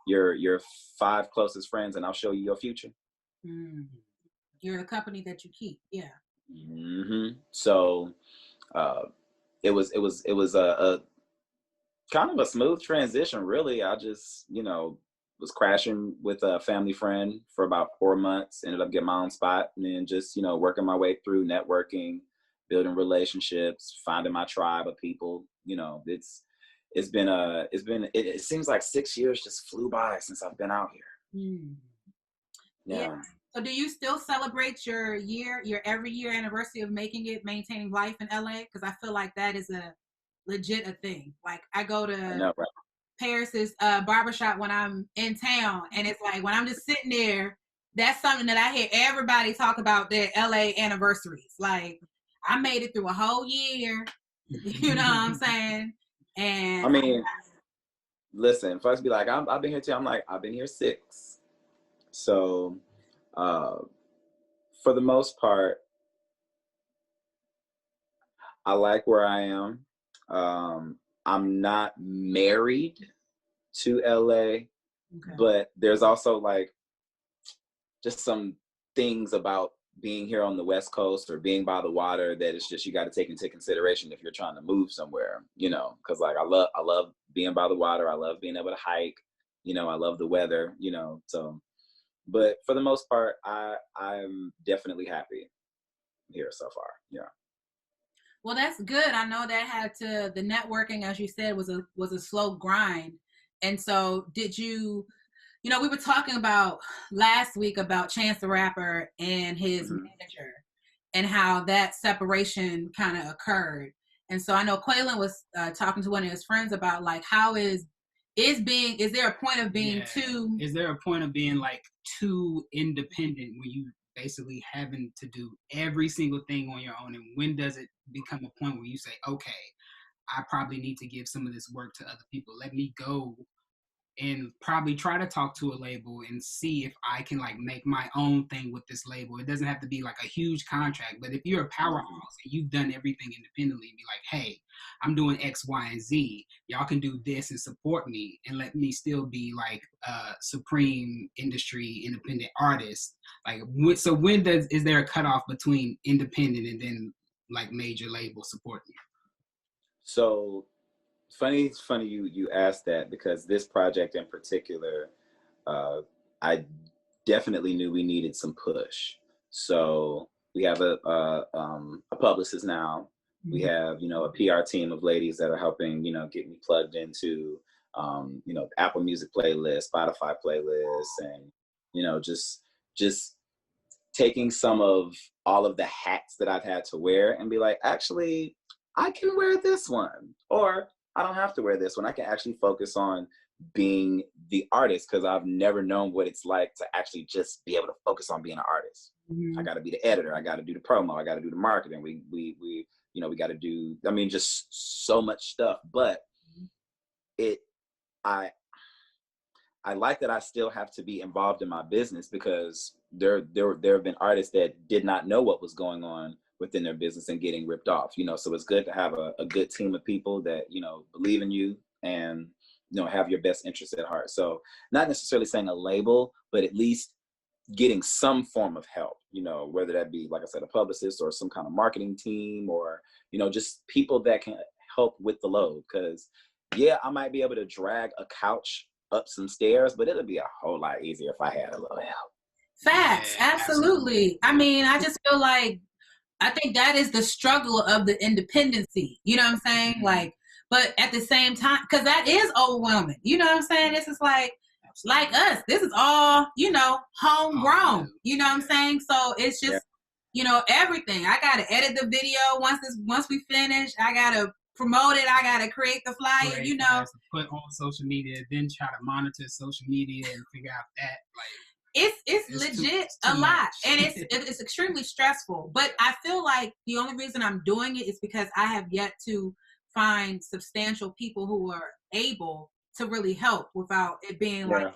your 5 closest friends and I'll show you your future. You're the company that you keep. Yeah. Mm-hmm. So it was a kind of a smooth transition, really. I just, you know, was crashing with a family friend for about 4 months, ended up getting my own spot, and then just, you know, working my way through networking, building relationships, finding my tribe of people. You know, it seems like 6 years just flew by since I've been out here. Yeah. So do you still celebrate your every year anniversary of maintaining life in LA? Because I feel like that is a thing. Like I go to I know, right? Paris's barbershop when I'm in town, and it's like when I'm just sitting there, that's something that I hear everybody talk about their LA anniversaries. Like I made it through a whole year, you know what I'm saying? And I mean, listen, folks be like, I've been here too. I'm like, I've been here 6. So, for the most part, I like where I am. I'm not married to LA, but there's also like just some things about being here on the West Coast or being by the water that it's just you got to take into consideration if you're trying to move somewhere, you know, because like I love being by the water. I love being able to hike, you know, I love the weather, you know, so. But for the most part, I'm definitely happy here so far. Yeah. Well, that's good. I know that the networking, as you said, was a slow grind. And so did you, you know, we were talking about last week about Chance the Rapper and his manager and how that separation kind of occurred. And so I know Quaylen was talking to one of his friends about like, how is there a point of being too? Is there a point of being like too independent when you basically having to do every single thing on your own? And when does it become a point where you say, okay, I probably need to give some of this work to other people. Let me go and probably try to talk to a label and see if I can like make my own thing with this label. It doesn't have to be like a huge contract, but if you're a powerhouse and you've done everything independently and be like, hey, I'm doing X, Y, and Z, y'all can do this and support me and let me still be like a supreme industry independent artist. Like, so when is there a cutoff between independent and then like major label supporting you? So funny you asked that, because this project in particular, I definitely knew we needed some push. So we have a publicist now. We have, you know, a PR team of ladies that are helping, you know, get me plugged into, you know, Apple Music playlist, Spotify playlist, and, you know, just taking some of all of the hats that I've had to wear and be like, actually, I can wear this one, or I don't have to wear this one. I can actually focus on being the artist, because I've never known what it's like to actually just be able to focus on being an artist. I got to be the editor. I got to do the promo. I got to do the marketing. We you know, we got to do, I mean, just so much stuff. But I like that I still have to be involved in my business, because there have been artists that did not know what was going on within their business and getting ripped off, you know. So it's good to have a good team of people that, you know, believe in you and, you know, have your best interests at heart. So not necessarily saying a label, but at least getting some form of help, you know, whether that be, like I said, a publicist or some kind of marketing team, or, you know, just people that can help with the load. Because yeah, I might be able to drag a couch up some stairs, but it'll be a whole lot easier if I had a little help. Facts, absolutely. I mean, I just feel like, I think that is the struggle of the independency. You know what I'm saying? Like, but at the same time, because that is overwhelming. You know what I'm saying? This is like us. This is all, you know, homegrown. You know what I'm saying? So it's just, you know, everything. I got to edit the video once we finish. I got to promote it. I got to create the flyer, you know. Put on social media, then try to monitor social media and figure out that, like, it's legit a lot, and it's extremely stressful. But I feel like the only reason I'm doing it is because I have yet to find substantial people who are able to really help without it being like,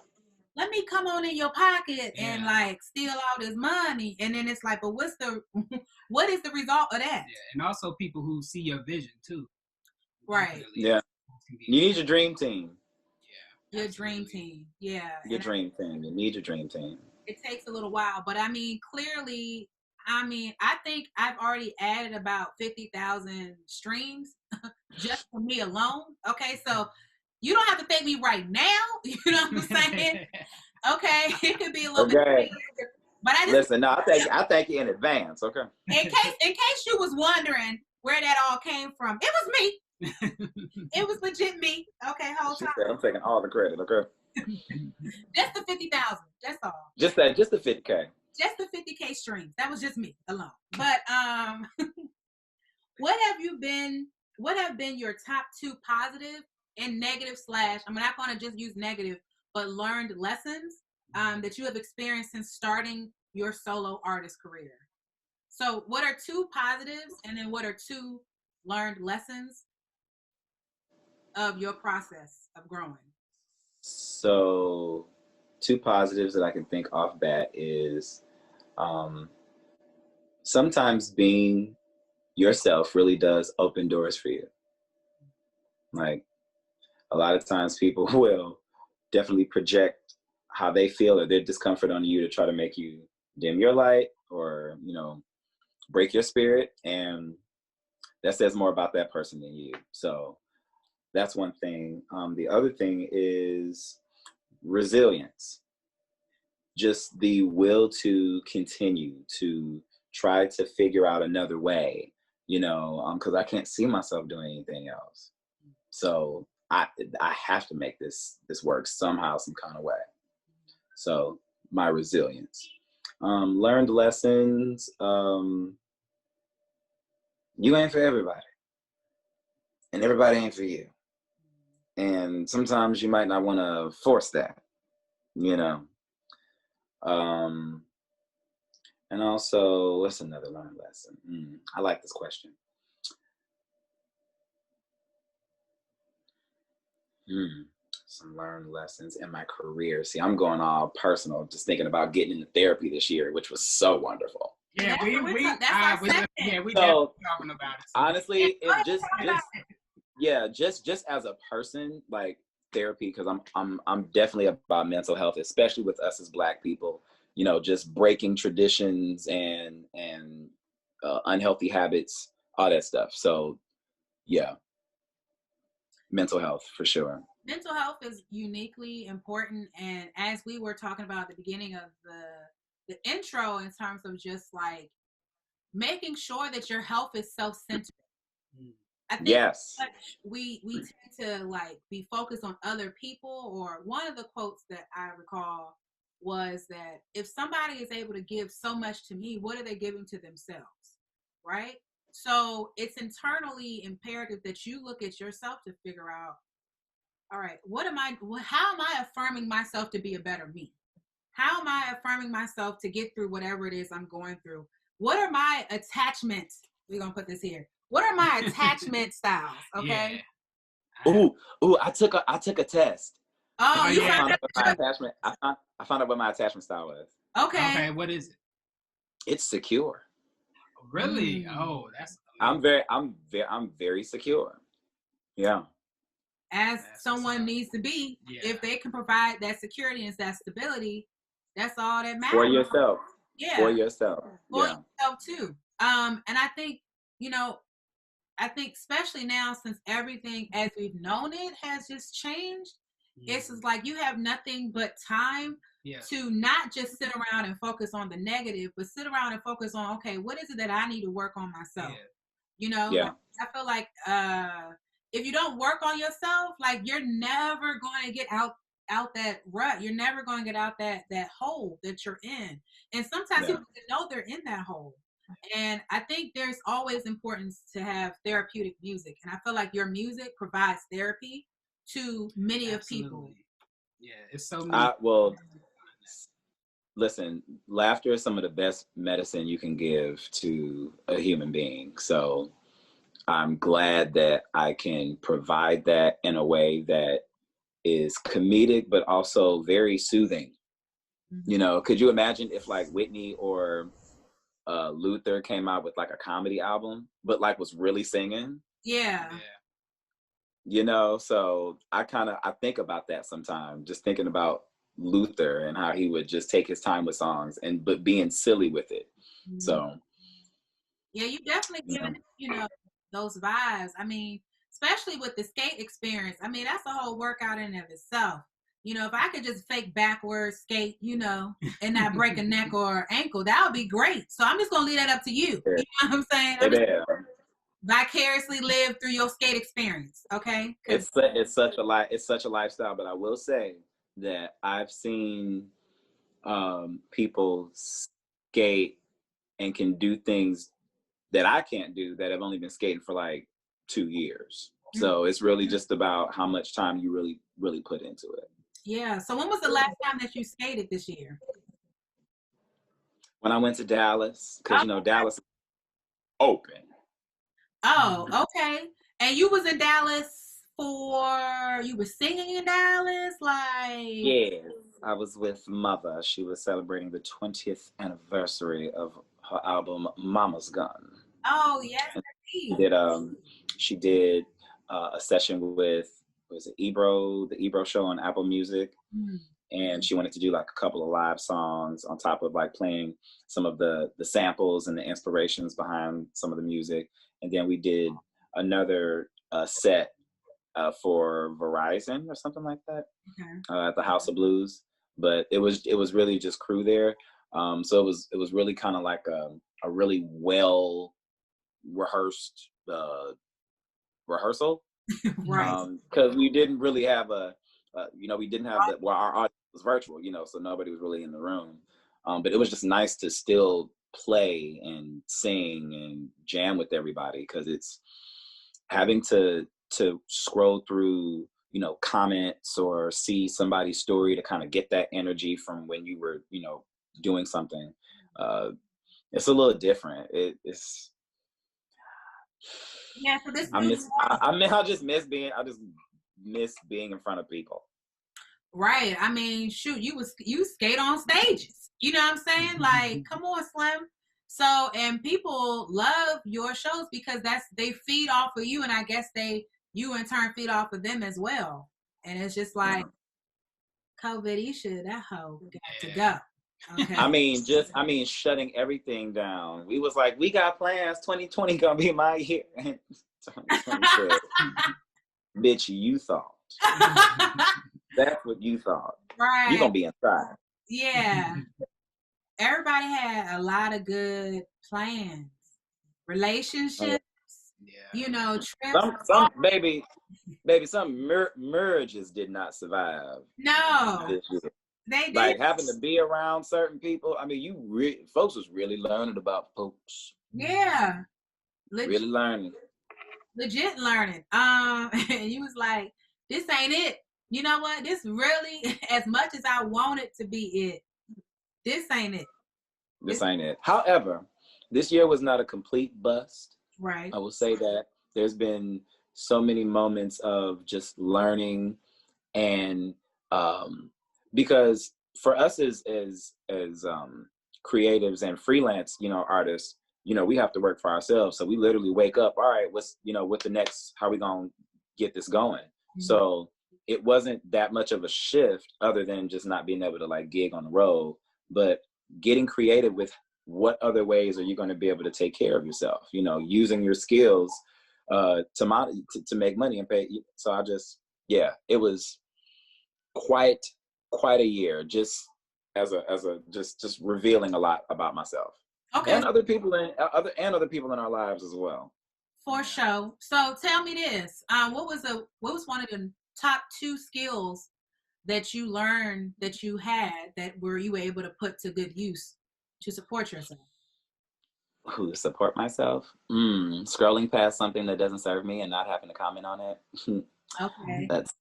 let me come on in your pocket and like steal all this money, and then it's like, but what is the result of that? Yeah, and also people who see your vision too. Right. Yeah. You need your dream team. Your dream team, Your dream team. You need your dream team. It takes a little while, but I mean, clearly, I think I've already added about 50,000 streams just for me alone. Okay, so you don't have to thank me right now. You know what I'm saying? Okay, it could be a little bit. But I just listen. No, I thank you in advance. Okay. In case you was wondering where that all came from, it was me. It was legit me. Okay, whole time. I'm taking all the credit. Okay. Just the 50,000. That's all. Just the 50K. just the 50K streams. That was just me alone. But what have been your top 2 positive and negative / I'm not going to just use negative, but learned lessons that you have experienced since starting your solo artist career? So what are 2 positives, and then what are 2 learned lessons of your process of growing? So 2 positives that I can think off bat is sometimes being yourself really does open doors for you. Like, a lot of times people will definitely project how they feel or their discomfort on you to try to make you dim your light or, break your spirit. And that says more about that person than you. So that's one thing. The other thing is resilience. Just the will to continue to try to figure out another way, because I can't see myself doing anything else. So I have to make this work somehow, some kind of way. So my resilience. Learned lessons. You ain't for everybody. And everybody ain't for you. And sometimes you might not want to force that, And also, what's another learned lesson? I like this question. Some learned lessons in my career. See, I'm going all personal, just thinking about getting into therapy this year, which was so wonderful. Yeah, we definitely talking about it. Honestly, just as a person, like therapy, because I'm definitely about mental health, especially with us as Black people. Just breaking traditions and unhealthy habits, all that stuff. So, yeah, mental health for sure. Mental health is uniquely important, and as we were talking about at the beginning of the intro, in terms of just like making sure that your health is self-centered. I think yes, we tend to like be focused on other people. Or one of the quotes that I recall was that if somebody is able to give so much to me, what are they giving to themselves, right? So it's internally imperative that you look at yourself to figure out, all right, how am I affirming myself to be a better me? How am I affirming myself to get through whatever it is I'm going through? What are my attachments? We're going to put this here. What are my attachment styles? Okay. Yeah. Ooh, I took a test. Oh, you found out what my attachment. I found out what my attachment style was. Okay. What is it? It's secure. Really? Oh, that's. I'm very secure. Yeah. As someone needs to be, if they can provide that security and that stability, that's all that matters. For yourself. Yeah. For yourself. For yourself too. And I think, especially now, since everything as we've known it has just changed, it's just like you have nothing but time to not just sit around and focus on the negative, but sit around and focus on, okay, what is it that I need to work on myself? Like, I feel like if you don't work on yourself, like you're never going to get out that rut. You're never going to get out that hole that you're in. And sometimes people know they're in that hole. And I think there's always importance to have therapeutic music. And I feel like your music provides therapy to many of people. Yeah, it's so many. Listen, laughter is some of the best medicine you can give to a human being. So I'm glad that I can provide that in a way that is comedic, but also very soothing. Could you imagine if like Whitney or Luther came out with like a comedy album, but like was really singing? Yeah. So I think about that sometimes, just thinking about Luther and how he would just take his time with songs but being silly with it. So yeah, you definitely given those vibes. I mean, especially with the skate experience. I mean, that's a whole workout in and of itself. If I could just fake backwards skate, and not break a neck or ankle, that would be great. So I'm just gonna leave that up to you. You know what I'm saying? Vicariously live through your skate experience, okay? It's such a lifestyle. But I will say that I've seen people skate and can do things that I can't do that have only been skating for like 2 years. So it's really just about how much time you really put into it. Yeah. So when was the last time that you skated this year? When I went to Dallas, because Dallas is open. Oh, okay. And you was in Dallas you were singing in Dallas, like. Yes, I was with Mother. She was celebrating the 20th anniversary of her album Mama's Gun. Oh yes, indeed. She did a session with Ebro, the Ebro show on Apple Music. And she wanted to do like a couple of live songs on top of like playing some of the samples and the inspirations behind some of the music. And then we did another set for Verizon or something like that, at the House of Blues. But it was really just crew there. So it was really kind of like a really well rehearsed rehearsal, right? Because we didn't really have we didn't have our audience was virtual, so nobody was really in the room. But it was just nice to still play and sing and jam with everybody, because it's having to scroll through comments or see somebody's story to kind of get that energy from when you were doing something. It's a little different. It's yeah. So this I just miss being in front of people. Right. I mean, shoot, you skate on stages. You know what I'm saying? Like, come on, Slim. So, and people love your shows because they feed off of you, and I guess you in turn feed off of them as well. And it's just like COVID, that hoe got to go. Okay. I mean, shutting everything down. We was like, we got plans. 2020 gonna be my year. 2020 said, bitch, you thought. That's what you thought. Right. You're gonna be inside. Yeah. Everybody had a lot of good plans. Relationships, trips. Some baby, some marriages did not survive. No. This year. They did. Like having to be around certain people. I mean, folks was really learning about folks. Yeah. Really learning. Legit learning. And you was like, this ain't it. You know what? This really, as much as I want it to be it, this ain't it. This ain't it. However, this year was not a complete bust. Right. I will say that there's been so many moments of just learning, and because for us as creatives and freelance, artists, we have to work for ourselves. So we literally wake up, all right, what's the next, how are we gonna get this going? Mm-hmm. So it wasn't that much of a shift other than just not being able to like gig on the road, but getting creative with what other ways are you going to be able to take care of yourself, using your skills to make money and pay. So it was quite a year, just as just revealing a lot about myself. Okay. And other people in our lives as well. For sure. So tell me this, what was one of the top 2 skills that you learned that you had that you were able to put to good use to support yourself? To support myself? Scrolling past something that doesn't serve me and not having to comment on it. Okay. That's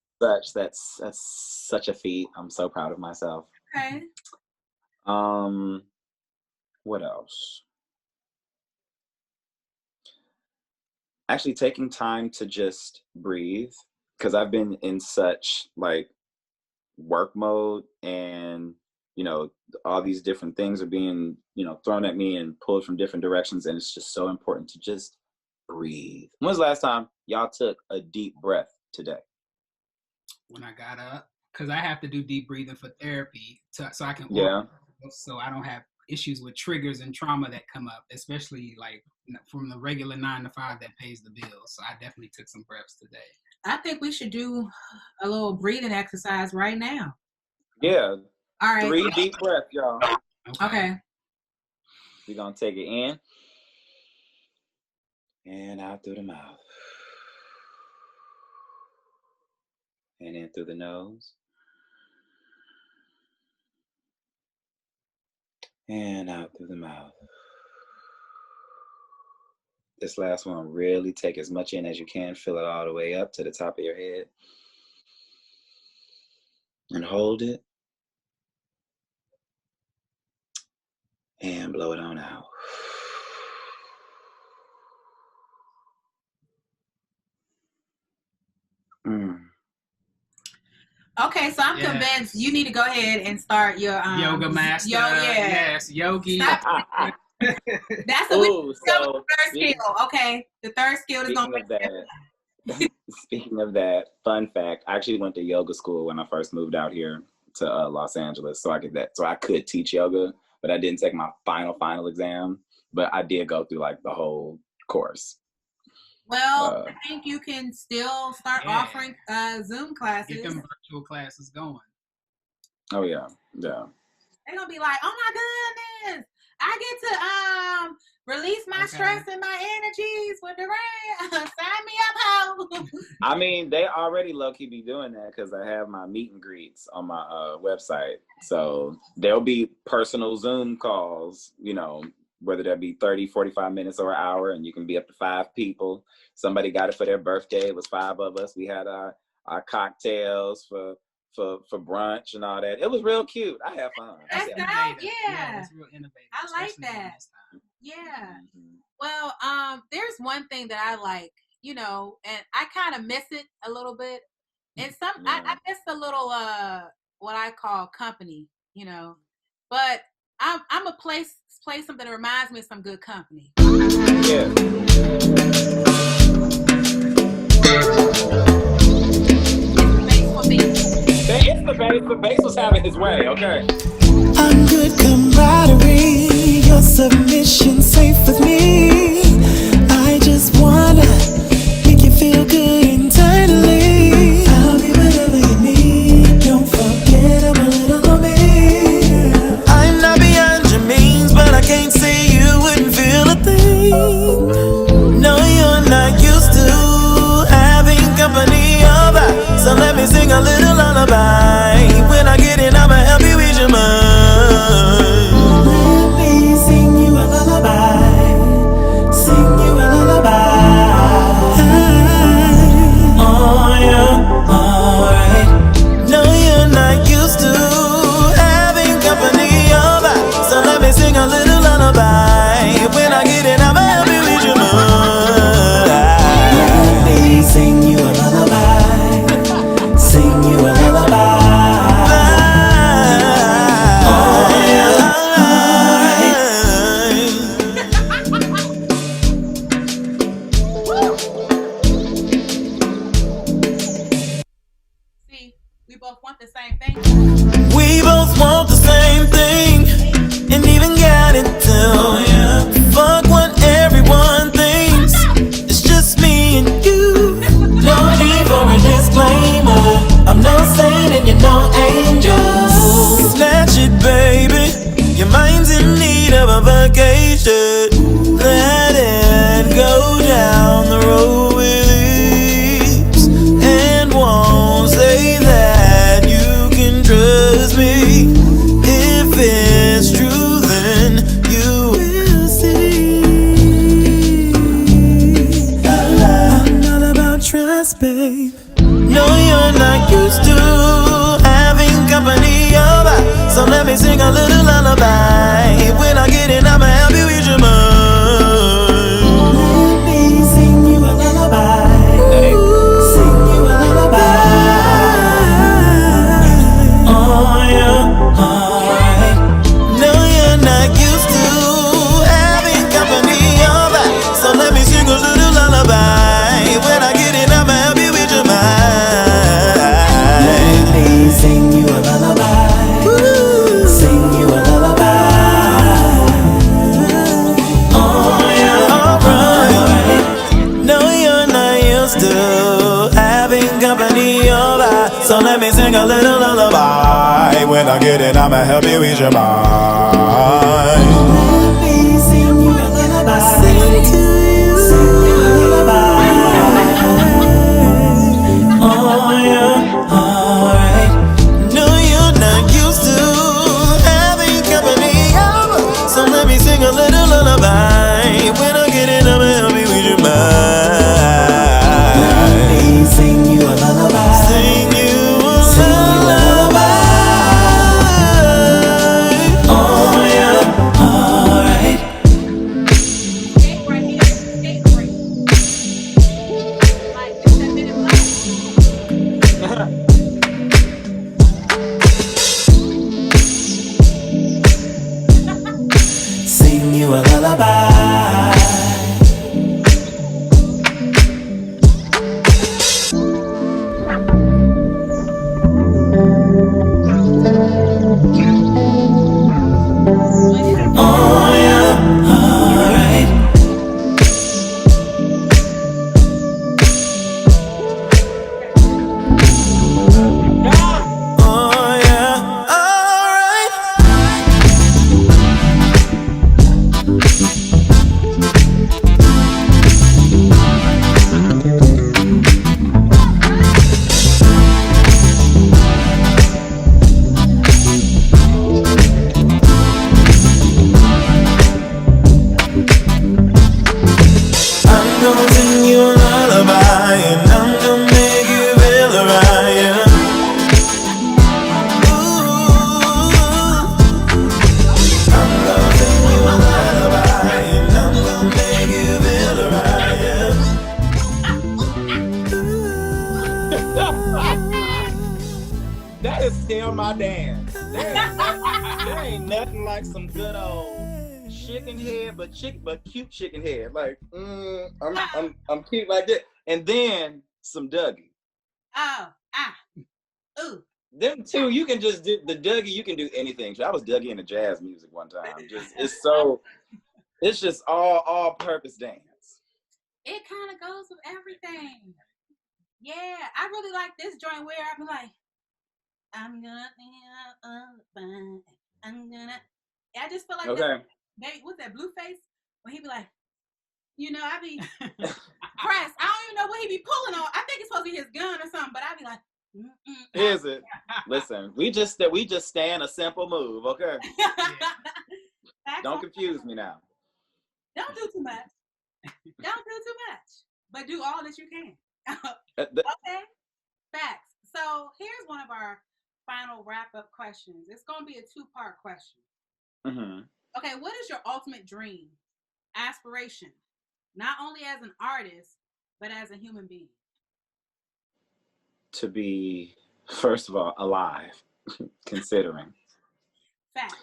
such a feat. I'm so proud of myself. Okay. What else? Actually taking time to just breathe, because I've been in such like work mode, and all these different things are being thrown at me and pulled from different directions, and it's just so important to just breathe. When was the last time y'all took a deep breath today? When I got up, because I have to do deep breathing for therapy so I can so I don't have issues with triggers and trauma that come up, especially like from the regular 9 to 5 that pays the bills. So I definitely took some breaths today. I think we should do a little breathing exercise right now. Yeah. All right. 3 deep breaths, y'all. Okay. We're going to take it in and out through the mouth. And in through the nose. And out through the mouth. This last one, really take as much in as you can. Fill it all the way up to the top of your head. And hold it. And blow it on out. Okay, so I'm convinced you need to go ahead and start your yoga master. Yes, yogi. That's the third skill. Okay, the third skill is going to be. Speaking of that, fun fact: I actually went to yoga school when I first moved out here to Los Angeles, so I could teach yoga, but I didn't take my final exam. But I did go through like the whole course. Well, I think you can still start offering Zoom classes. Get them virtual classes going. Oh yeah. They're gonna be like, oh my goodness, I get to release my stress and my energies with Durand. Sign me up, ho. I mean, they already low-key be doing that because I have my meet and greets on my website. So there'll be personal Zoom calls, you know, whether that be 30, 45 minutes or an hour, and you can be up to 5 people. Somebody got it for their birthday. It was 5 of us. We had our cocktails for brunch and all that. It was real cute. I had fun. That's dope. Yeah. That's real innovative. I like that. Yeah. Mm-hmm. Well, there's one thing that I like, you know, and I kind of miss it a little bit. And I miss a little what I call company, you know. But I'm gonna play something that reminds me of some good company. Yeah. It's the bass. The bass was having his way. Okay. I'm good camaraderie. Your submission safe with me. I just wanna make you feel good internally. I'll be whatever you need. Don't forget I'm a little of me. I'm not beyond your means, but I can't say you wouldn't feel a thing. No, you're not used to having company of ours, so let me sing a little lullaby. When I get in, I'ma help you ease your mind. Let me sing you a lullaby. Sing you a lullaby. Oh, yeah, alright. No, you're not used to having company of ours, so let me sing a little lullaby. When I get in, I'ma help you ease your mind. Let me sing you a lullaby. Sing you a lullaby. See, we both want the same thing. We both want the same thing, and even got it too. Fuck what everyone thinks. It's just me and you. No need for a disclaimer. I'm no saint and you're no angel. Snatch it, baby. Your mind's in need of a vacation. Let it go down the road with ease, and won't say that you can trust me. If it's true, then you will see. I'm not about trust, babe. No, you're not used to having company of ours, so let me sing a little lullaby. When I get in, I'ma help you ease your mind. Let me sing you a lullaby. Sing you a lullaby. Oh, yeah, alright. No, you're not used to having company of ours, so let me sing a little lullaby. When I get in, I'ma help you ease your mind. Let me sing you a lullaby. Sing you a lullaby. Oh, yeah, alright. No, you're not used to having company of ours, so let me sing a little lullaby. When I get in, I'ma help you ease your mind. Let me sing you a lullaby. Sing to you. Sing you a lullaby. Oh, yeah, alright. No, you're not used to having company of ours, That is still my dance. There ain't nothing like some good old chicken head, but cute chicken head. Like, I'm cute like that. And then some Dougie. Ooh. Them two, you can just do the Dougie. You can do anything. I was Dougie in the jazz music one time. It's just all purpose dance. It kind of goes with everything. Yeah, I really like this joint where I'm like, I'm gonna, I just feel like Okay. What's that, Blueface? When he be like, I be pressed. I don't even know what he be pulling on. I think it's supposed to be his gun or something, but I be like, Is it? Listen, we just stand a simple move, okay? Don't confuse me now. Don't do too much. But do all that you can. Okay? Facts. So here's one of our final wrap-up questions. It's going to be a two-part question. Mm-hmm. Okay, what is your ultimate dream, aspiration, not only as an artist, but as a human being? To be, first of all, alive, considering. Fact.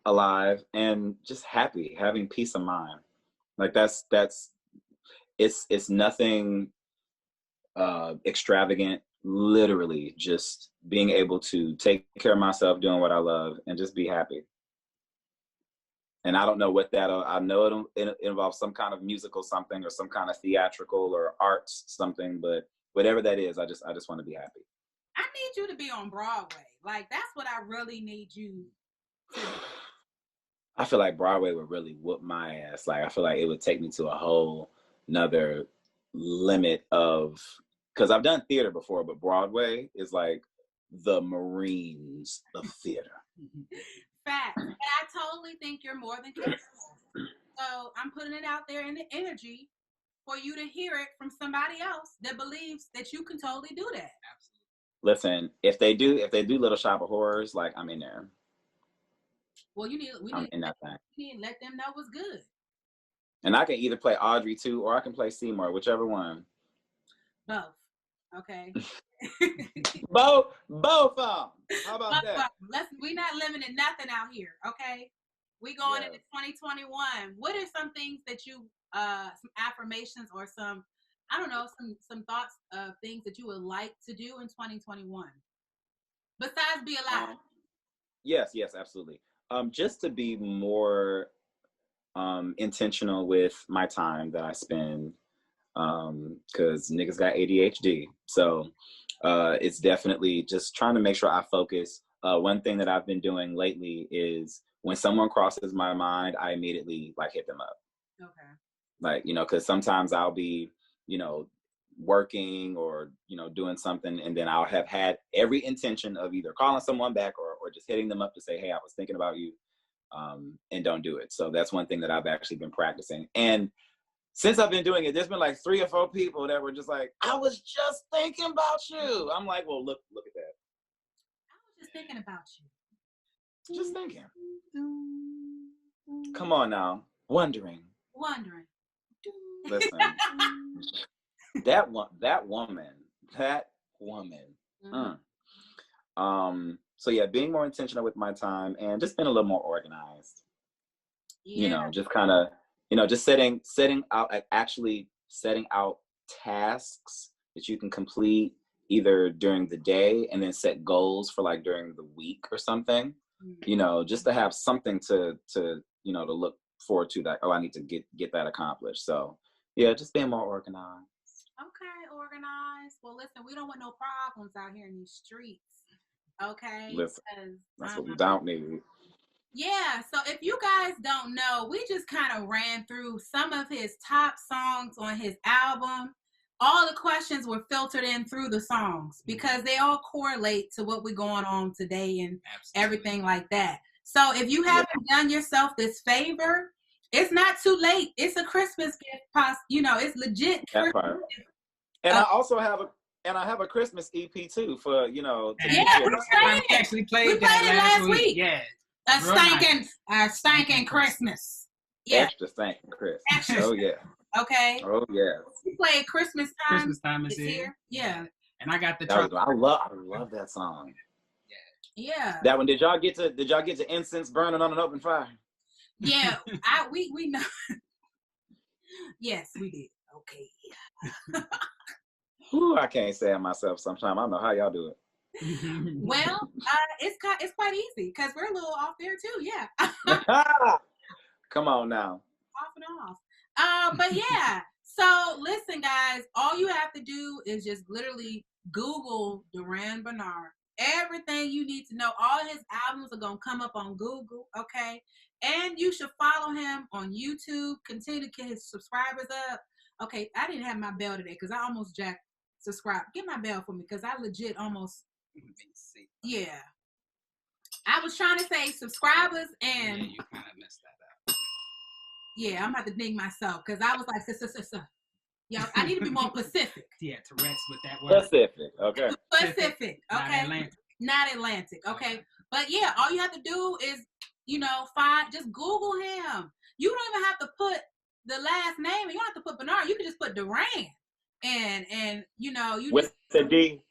Alive and just happy, having peace of mind. Like it's nothing extravagant. Literally, just being able to take care of myself, doing what I love, and just be happy. And I don't know what that. I know it involves some kind of musical something, or some kind of theatrical or arts something. But whatever that is, I just want to be happy. I need you to be on Broadway. Like, that's what I really need you to do. I feel like Broadway would really whoop my ass. Like, I feel like it would take me to a whole nother limit of, because I've done theater before, but Broadway is like the Marines of theater. Fact. And I totally think you're more than capable. So I'm putting it out there in the energy for you to hear it from somebody else that believes that you can totally do that. Absolutely. Listen, if they do Little Shop of Horrors, like, I'm in there. Well, we need to let them know what's good. And I can either play Audrey too, or I can play Seymour, whichever one. Both. Okay. both of them. How about that? We're not limiting nothing out here, okay? We going into 2021. What are some things that you, some affirmations or some, I don't know, some thoughts of things that you would like to do in 2021? Besides be alive. Yes, absolutely. Just to be more intentional with my time that I spend, because niggas got ADHD. So it's definitely just trying to make sure I focus. One thing that I've been doing lately is when someone crosses my mind, I immediately hit them up. Okay. Because sometimes I'll be, working or, doing something, and then I'll have had every intention of either calling someone back or just hitting them up to say, hey, I was thinking about you, and don't do it. So that's one thing that I've actually been practicing. And since I've been doing it, there's been 3 or 4 people that were just like, I was just thinking about you. I'm like, well, look at that. I was just thinking about you. Just thinking. Come on now. Wondering. Listen. that woman. Mm. So yeah, being more intentional with my time and just being a little more organized. Yeah. Just kind of, just setting out tasks that you can complete either during the day, and then set goals for during the week or something. Mm-hmm. Just to have something to look forward to, that, I need to get that accomplished. So yeah, just being more organized. Okay, organized. Well, listen, we don't want no problems out here in these streets. Okay. Listen, that's what we don't need. Yeah, so if you guys don't know, we just kind of ran through some of his top songs on his album. All the questions were filtered in through the songs because they all correlate to what we're going on today and everything like that. So if you haven't done yourself this favor, it's not too late. It's a Christmas gift. It's legit. That part. And I also have a Christmas EP too for I actually played that last week. Yeah. A stinking Christmas. Yeah. Extra stinking Christmas. Oh yeah. Okay. Oh yeah. We played Christmas Time. Christmas Time is here. Yeah. And I got the I love that song. Yeah. That one, did y'all get to incense burning on an open fire? Yeah. We know. Yes, we did. Okay. Ooh, I can't say it myself sometimes. I don't know how y'all do it. Well, it's quite easy because we're a little off there too. Yeah. Come on now. Off and off. But yeah. So listen, guys. All you have to do is just literally Google Durand Bernarr. Everything you need to know. All his albums are gonna come up on Google. Okay. And you should follow him on YouTube. Continue to get his subscribers up. Okay. I didn't have my bell today because I almost jacked subscribe. Get my bell for me because I legit almost. Yeah. I was trying to say subscribers and. Yeah, you kind of messed that up. Yeah, I'm about to ding myself because I was like, Yo, I need to be more Pacific. Yeah, Tourette's with that word. Pacific, okay. Pacific, okay. Not Atlantic, okay. But yeah, all you have to do is, just Google him. You don't even have to put the last name. You don't have to put Bernarr. You can just put Durand, and you with just, the D.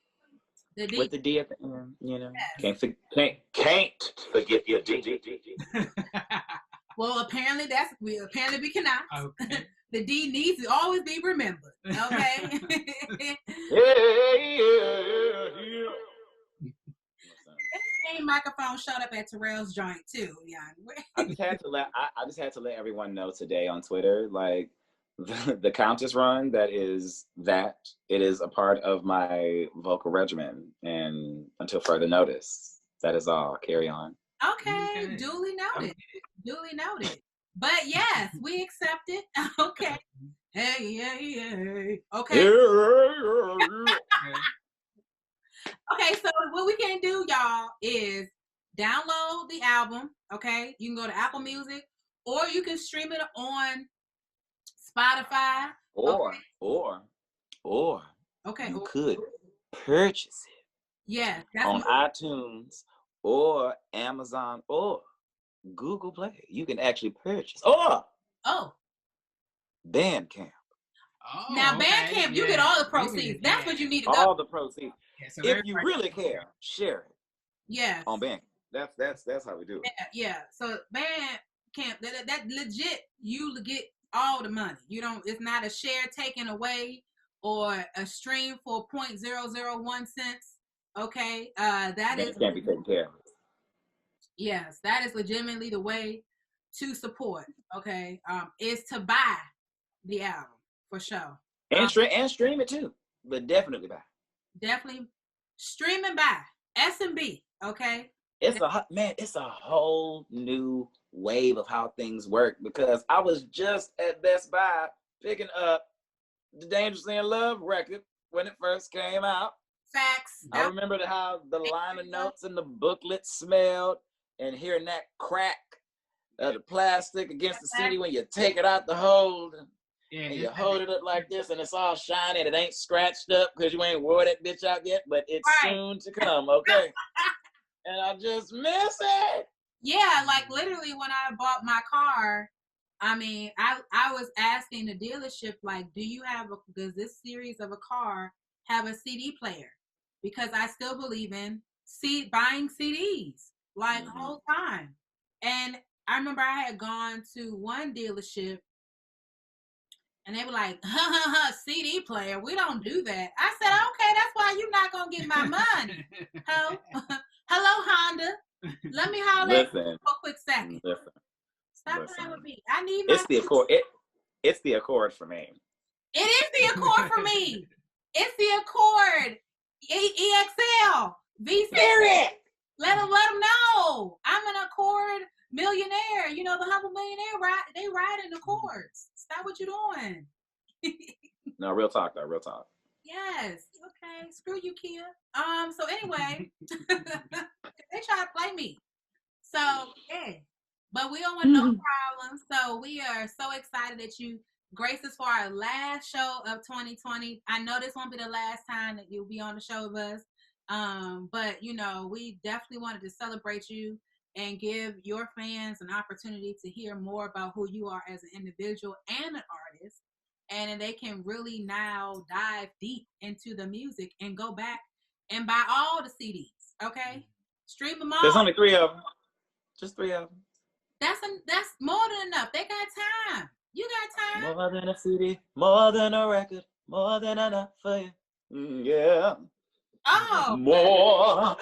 The D. With the D at the end, Yes. Can't forget your D. Well, apparently we cannot. Okay. The D needs to always be remembered. Okay. Same microphone showed up at Terrell's joint too. Yeah. I just had to let everyone know today on Twitter, like the Countess run. It is a part of my vocal regimen, and until further notice, that is all. Carry on. Okay. Duly noted. Duly noted. But yes, we accept it. Okay. Hey. Okay. Okay, so what we can do, y'all, is download the album. Okay. You can go to Apple Music, or you can stream it on Spotify. Or Okay. you could purchase it. Yeah. On iTunes or Amazon or Google Play. You can actually purchase. Or Bandcamp. Oh, now Bandcamp, you get all the proceeds. That's what you need to go. All the proceeds. Yeah, so if you really care, share it. Yeah. On Bandcamp. That's how we do it. Yeah. So Bandcamp, that legit, you get all the money. It's not a share taken away or a stream for 0.001 cents. Okay. That can't be taken care of. Yes, that is legitimately the way to support. Okay. Is to buy the album for sure. And stream it too. But definitely buy. Definitely stream and buy. S&B. Okay. It's a whole new wave of how things work, because I was just at Best Buy picking up the Dangerously in Love record when it first came out. Facts. I remember how the liner notes and the booklet smelled, and hearing that crack of the plastic against the CD when you take it out the hold. Yeah, and you hold it up like this, and it's all shiny, and it ain't scratched up because you ain't wore that bitch out yet, but it's soon to come, okay? And I just miss it. Yeah, like literally when I bought my car, I mean, I was asking the dealership, like, does this series of a car have a CD player? Because I still believe in buying CDs, like the whole time. And I remember I had gone to one dealership, and they were like, CD player, we don't do that. I said, okay, that's why you're not going to get my money. Hello, Honda. Let me holler at you for a quick second. Stop playing with me. I need my... It's the Accord for me. It is the Accord for me. It's the Accord. EXL. V6. Let them know. I'm an Accord millionaire. The humble millionaire, they ride in Accords. Stop what you're doing. No, real talk though, real talk. Yes. Okay. Screw you, Kia. So anyway, they try to play me. So yeah. But we don't want no problems. So we are so excited that you graced us for our last show of 2020. I know this won't be the last time that you'll be on the show with us. But we definitely wanted to celebrate you and give your fans an opportunity to hear more about who you are as an individual and an artist. and then they can really now dive deep into the music and go back and buy all the CDs. Okay, stream them all. There's only 3 of them. Just 3 of them. That's more than enough. They got time. You got time. More than a CD, more than a record, more than enough for you. Yeah. Oh. More,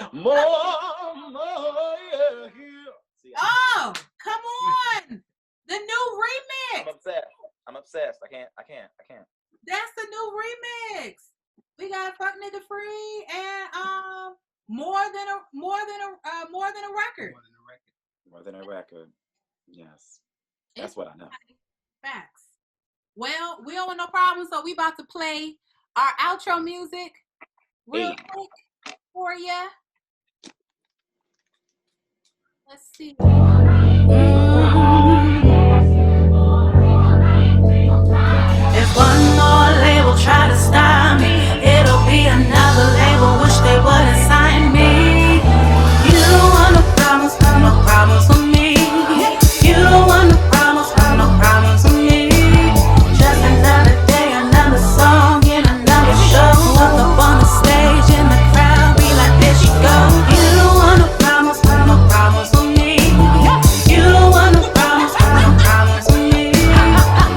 yeah. See, Oh, come on. The new remix. I'm obsessed. I can't. That's the new remix. We got Fuck Nigga Free and more than a record. More than a record. Yes. That's what I know. Facts. Well, we don't want no problem, so we about to play our outro music real quick for you. Let's see. If one more label try to stop me, it'll be another label. Wish they wouldn't sign me. You don't want no problems with me. You don't want no problems with me. Just another day, another song, in another show. Walk up on the stage in the crowd, be like, there she go. You don't want no problems with me. You don't want no problems with me.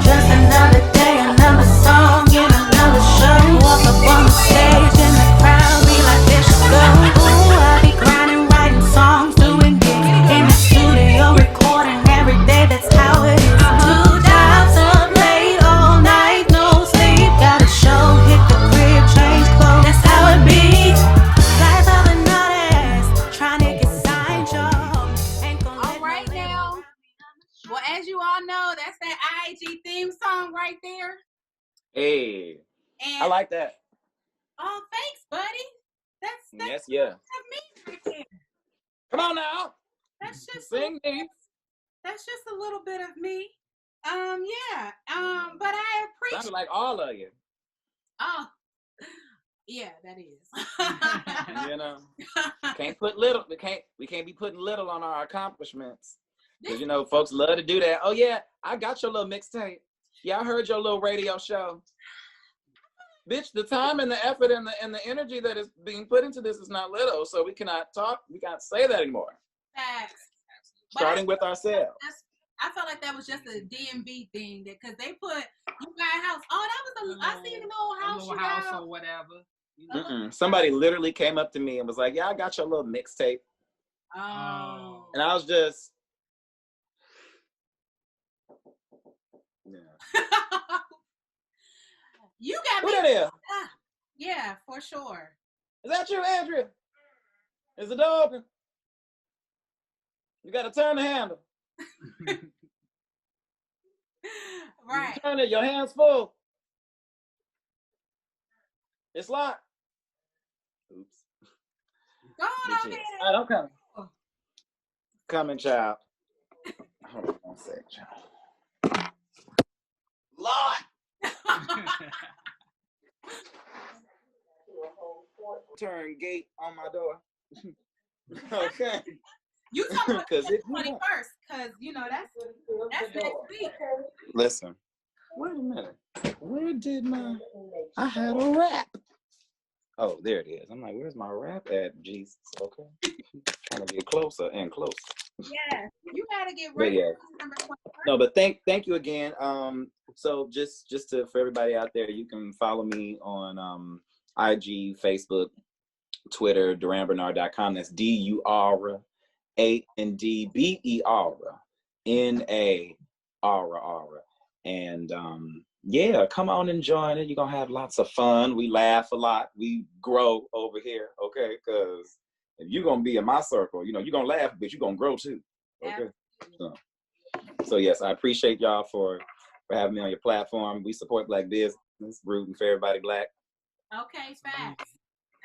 Just another day, another song, in another show. Walk up on the stage in the crowd, be like, there she go. Ooh, I be grinding, writing songs, doing gigs in the studio, recording every day. That's how it is. 2 jobs up late all night, no sleep. Got a show, hit the crib, change clothes. That's how it be. Guys are the nutters, trying to get signed, y'all. Ain't gonna let All right no now. label- Well, as you all know, that's that IG theme song right there. Hey, And I like that. oh, thanks, buddy. That's Yeah. me right there. Come on now. That's just Sing me. that's just a little bit of me. Yeah. But I appreciate. Sounded like all of you. Oh, yeah, that is. You know, can't put little. We can't be putting little on our accomplishments. Because, you know, folks love to do that. Oh, yeah, I got your little mixtape. Yeah, I heard your little radio show. Bitch, the time and the effort and the energy that is being put into this is not little. So we can't say that anymore. Facts. But Starting with ourselves. I felt like that was just a DMV thing because they put you got a house. Oh, that was I see the little house. A little house or whatever. You know? Somebody literally came up to me and was like, yeah, I got your little mixtape. Oh. And I was just, yeah. You got Who me. that is? Yeah, for sure. Is that you, Andrea? Is the door open? You got to turn the handle. Right. You turn it, your hand's full. It's locked. Oops. Go on over Bitches. there. All right, I'm coming. Coming, child. Hold on one sec, child. Lord! Turn gate on my door. Okay. You talking about Because the 21st, because you know that's next week. Listen. Wait a minute. Where did I had a rap. Oh, there it is. I'm like, where's my rap at, Jesus? Okay. Trying to get closer and closer. Yeah, you gotta get But ready. yeah. For December 21st. No, but thank you again. So just for everybody out there, you can follow me on IG, Facebook, Twitter, DurandBernarr.com. That's DURANDBERNARR. And yeah, come on and join it. You're gonna have lots of fun. We laugh a lot. We grow over here, okay? Because if you're gonna be in my circle, you know, you're gonna laugh, but you're gonna grow too. Okay. So yes, I appreciate y'all for having me on your platform. We support Black business, rooting for everybody Black. Okay, facts.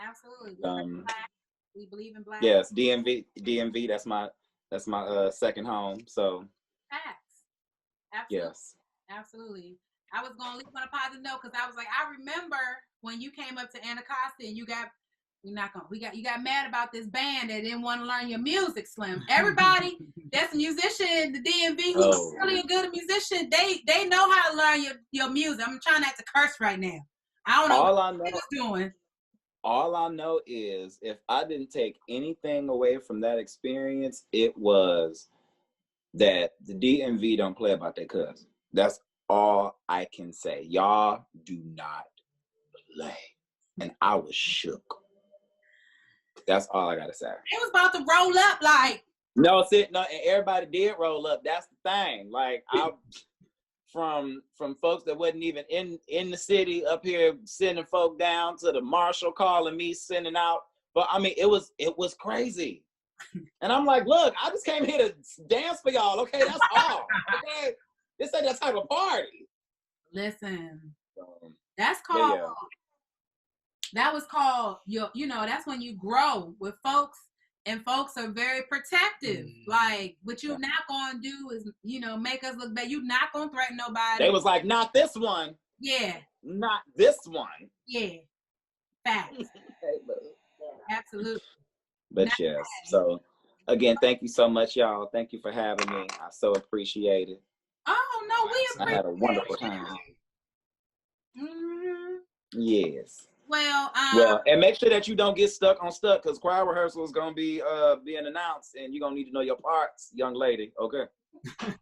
Absolutely. We believe in Black. Yes, DMV. That's my second home. So Facts. Absolutely. yes. Absolutely. I was gonna leave on a positive note because I was like, I remember when you came up to Anacostia and you got mad about this band that didn't want to learn your music, Slim. Everybody That's a musician, the DMV, who's Oh. really a good musician. They know how to learn your music. I'm trying not to curse right now. I don't know All what I know, he was doing. all I know is if I didn't take anything away from that experience, it was that the DMV don't play about their cousin. That's all I can say. Y'all do not play. And I was shook. That's all I gotta say. They was about to roll up like. No, and everybody did roll up. That's the thing. Like I from folks that wasn't even in the city up here sending folk down to the marshal calling me, sending out. But I mean, it was crazy. And I'm like, look, I just came here to dance for y'all. Okay, that's all. Okay, this ain't that type of party. Listen, that's called. Yeah. That was called that's when you grow with folks, and folks are very protective. Like, what you're not gonna do is, make us look bad. You're not gonna threaten nobody. They was like, not this one. Yeah. Not this one. Yeah. Facts. Absolutely. But yes. So again, thank you so much, y'all. Thank you for having me. I so appreciate it. Oh no, we appreciate it. I had a wonderful time. Mm-hmm. Yes. Well, and make sure that you don't get stuck, because choir rehearsal is gonna be being announced, and you're gonna need to know your parts, young lady. Okay. I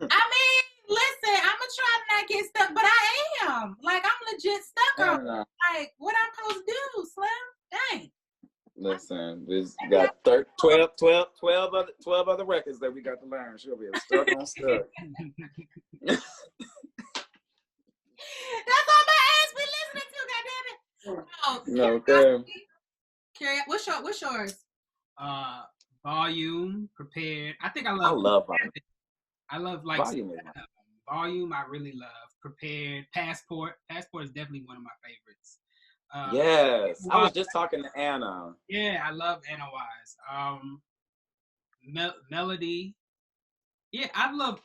mean, listen, I'm gonna try to not get stuck, but I am. Like, I'm legit stuck on. Like, what I'm supposed to do, Slim? Dang. Listen, we got 12 other records that we got to learn. She'll be stuck on stuck. That's all my ass be listening to, goddammit. Oh, okay. Carrie, what's yours? Volume, Prepared. I think I love Volume. I love Volume. I really love Prepared. Passport. Passport is definitely one of my favorites. Yes, I was just talking to Anna. Yeah, I love Anna Wise. Melody. Yeah, I love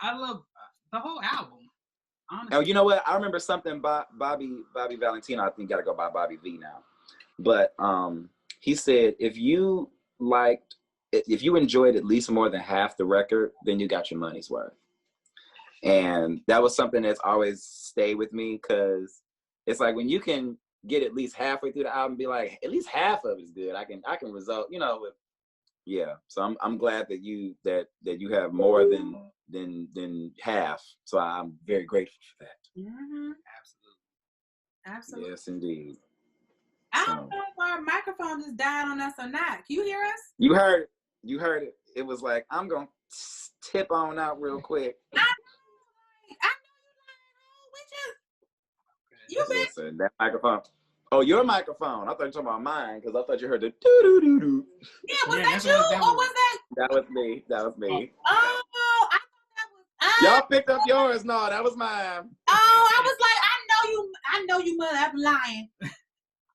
the whole album. Honestly. Oh, you know what? I remember something by Bobby Valentino. I think got to go by Bobby V now. But he said if you enjoyed at least more than half the record, then you got your money's worth. And that was something that's always stayed with me, because it's like when you can get at least halfway through the album, be like, at least half of it's good. I can result, with, yeah. So I'm glad that you have more than half. So I'm very grateful for that. Mm-hmm. Absolutely. Yes, indeed. I don't know if our microphone just died on us or not. Can you hear us? You heard it. It was like, I'm gonna tip on out real quick. I know you Listen, that microphone. Oh, your microphone. I thought you were talking about mine, because I thought you heard the doo-doo-doo-doo. Yeah, was that you, or was that? That was me. Oh, I thought that was. Y'all picked up yours. No, that was mine. Oh, I was like, I know you mother, I'm lying.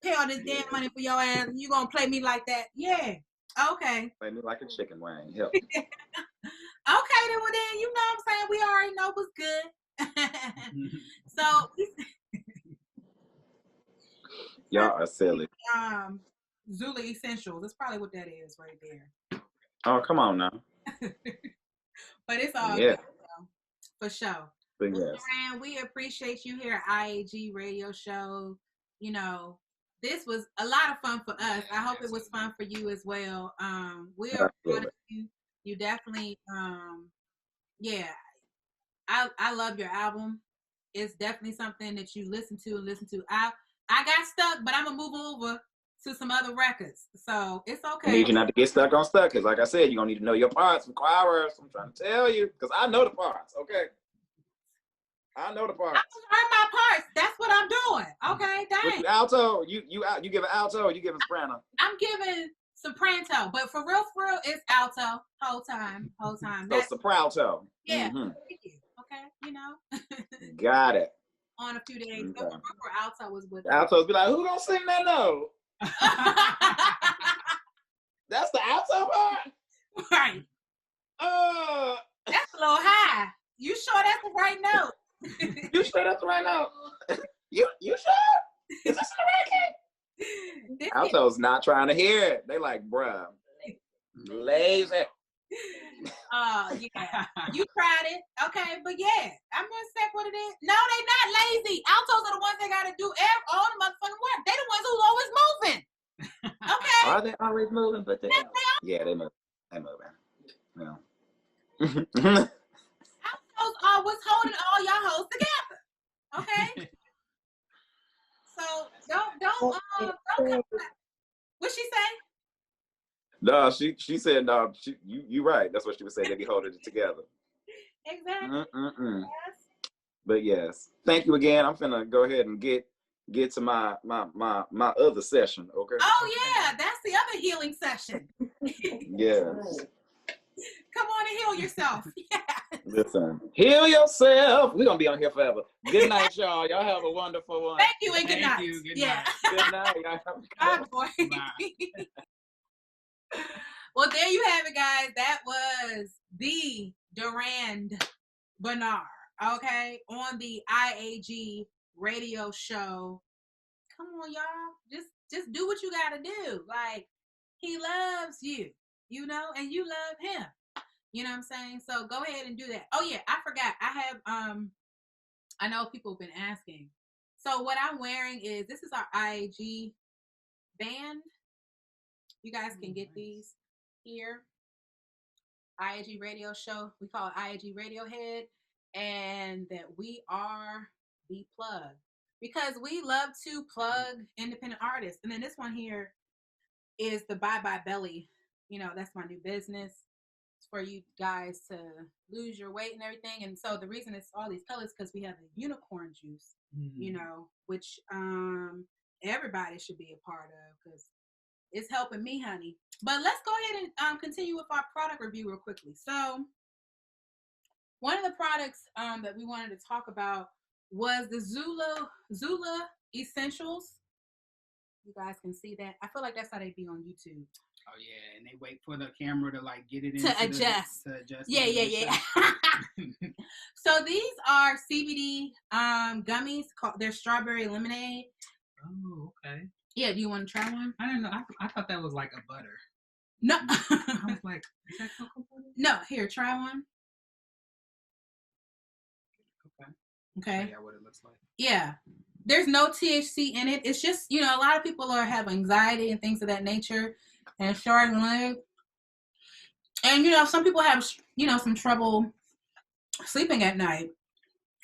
Pay all this damn money for your ass, and you gonna play me like that? Yeah. Okay. Play me like a chicken wing. Help. Okay, then. Well, then you know what I'm saying. We already know what's good. So. Y'all are silly. Zula Essentials. That's probably what that is right there. Oh, come on now. But it's all good, for sure. But yes. Durand, we appreciate you here at IAG Radio Show. This was a lot of fun for us. I hope it was fun for you as well. We are proud of you. You definitely, I love your album. It's definitely something that you listen to. I got stuck, but I'm gonna move over to some other records, so it's okay. I need you not to get stuck on stuck, because like I said, you're gonna need to know your parts from choirs. I'm trying to tell you, because I know the parts. Okay, I know the parts. I learned my parts. That's what I'm doing. Okay, dang. With alto, you give an alto, or you give a soprano. I'm giving soprano, but for real, it's alto whole time. So soprano. Yeah. Mm-hmm. Thank you. Okay, Got it. On a few days. Okay. For alto was with altos be like, who gonna sing that note? That's the alto part? Right. That's a little high. You sure that's the right note? You sure that's the right note? You sure? Is this the right key? Alto's not trying to hear it. They like, bruh, lazy. Yeah. You tried it. Okay, but yeah, I'm gonna say what it is. No, they not lazy. Altos are the ones that gotta do all the motherfucking work. They the ones who's always moving. Okay. Are they always moving? But they yeah, they move. They moving. Well. Altos are what's holding all y'all hoes together. Okay. So don't come back. What she say? No, she said no. You right. That's what she was saying. They be holding it together. Exactly. Yes. But yes, thank you again. I'm finna go ahead and get to my other session. Okay. Oh yeah, that's the other healing session. Yes. Come on and heal yourself. Yeah. Listen, heal yourself. We're gonna be on here forever. Good night, y'all. Y'all have a wonderful one. Thank you and good Thank night. you. Good Yeah. night. Good night. Y'all have a good Bye, one. boy. Bye. Well, there you have it, guys. That was the Durand Bernarr, okay, on the IAG radio show. Come on, y'all. Just do what you gotta do. Like, he loves you, you know, and you love him. You know what I'm saying? So go ahead and do that. Oh yeah, I forgot. I have I know people have been asking. So what I'm wearing is, this is our IAG band. You guys can get these here. IAG radio show. We call it IAG Radiohead. And that we are the plug. Because we love to plug independent artists. And then this one here is the ByeByeBelly. You know, that's my new business. It's for you guys to lose your weight and everything. And so the reason it's all these colors, because we have the unicorn juice, you know, which everybody should be a part of, because it's helping me, honey. But let's go ahead and continue with our product review real quickly. So one of the products that we wanted to talk about was the Zula Essentials. You guys can see that. I feel like that's how they be on YouTube. Oh yeah, and they wait for the camera to like get it to adjust. Yeah. So these are CBD gummies. They're strawberry lemonade. Oh, okay. Yeah, do you want to try one? I don't know. I thought that was like a butter. No. I was like, is that cocoa butter? No, here, try one. Okay. Yeah, what it looks like. Yeah. There's no THC in it. It's just, you know, a lot of people have anxiety and things of that nature, and short leg. And, you know, some people have, you know, some trouble sleeping at night.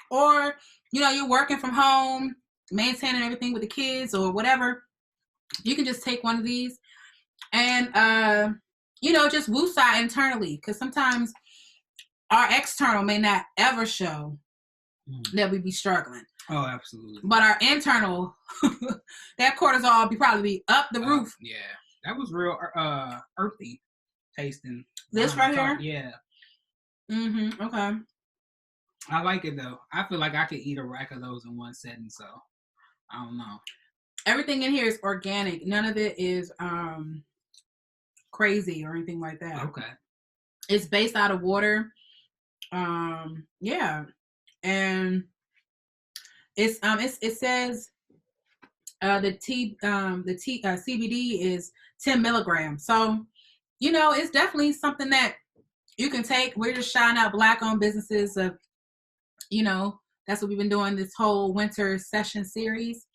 Or, you know, you're working from home, maintaining everything with the kids or whatever. You can just take one of these and, you know, just woosah internally. Because sometimes our external may not ever show that we be struggling. Oh, absolutely. But our internal, that cortisol probably be up the roof. Yeah, that was real earthy tasting. This right here? Yeah. Mm-hmm. Okay. I like it though. I feel like I could eat a rack of those in one setting, so I don't know. Everything in here is organic. None of it is crazy or anything like that. Okay. It's based out of water. Yeah. And it says the CBD is 10 milligrams. So, you know, it's definitely something that you can take. We're just shouting out Black-owned businesses of, you know, that's what we've been doing this whole winter session series.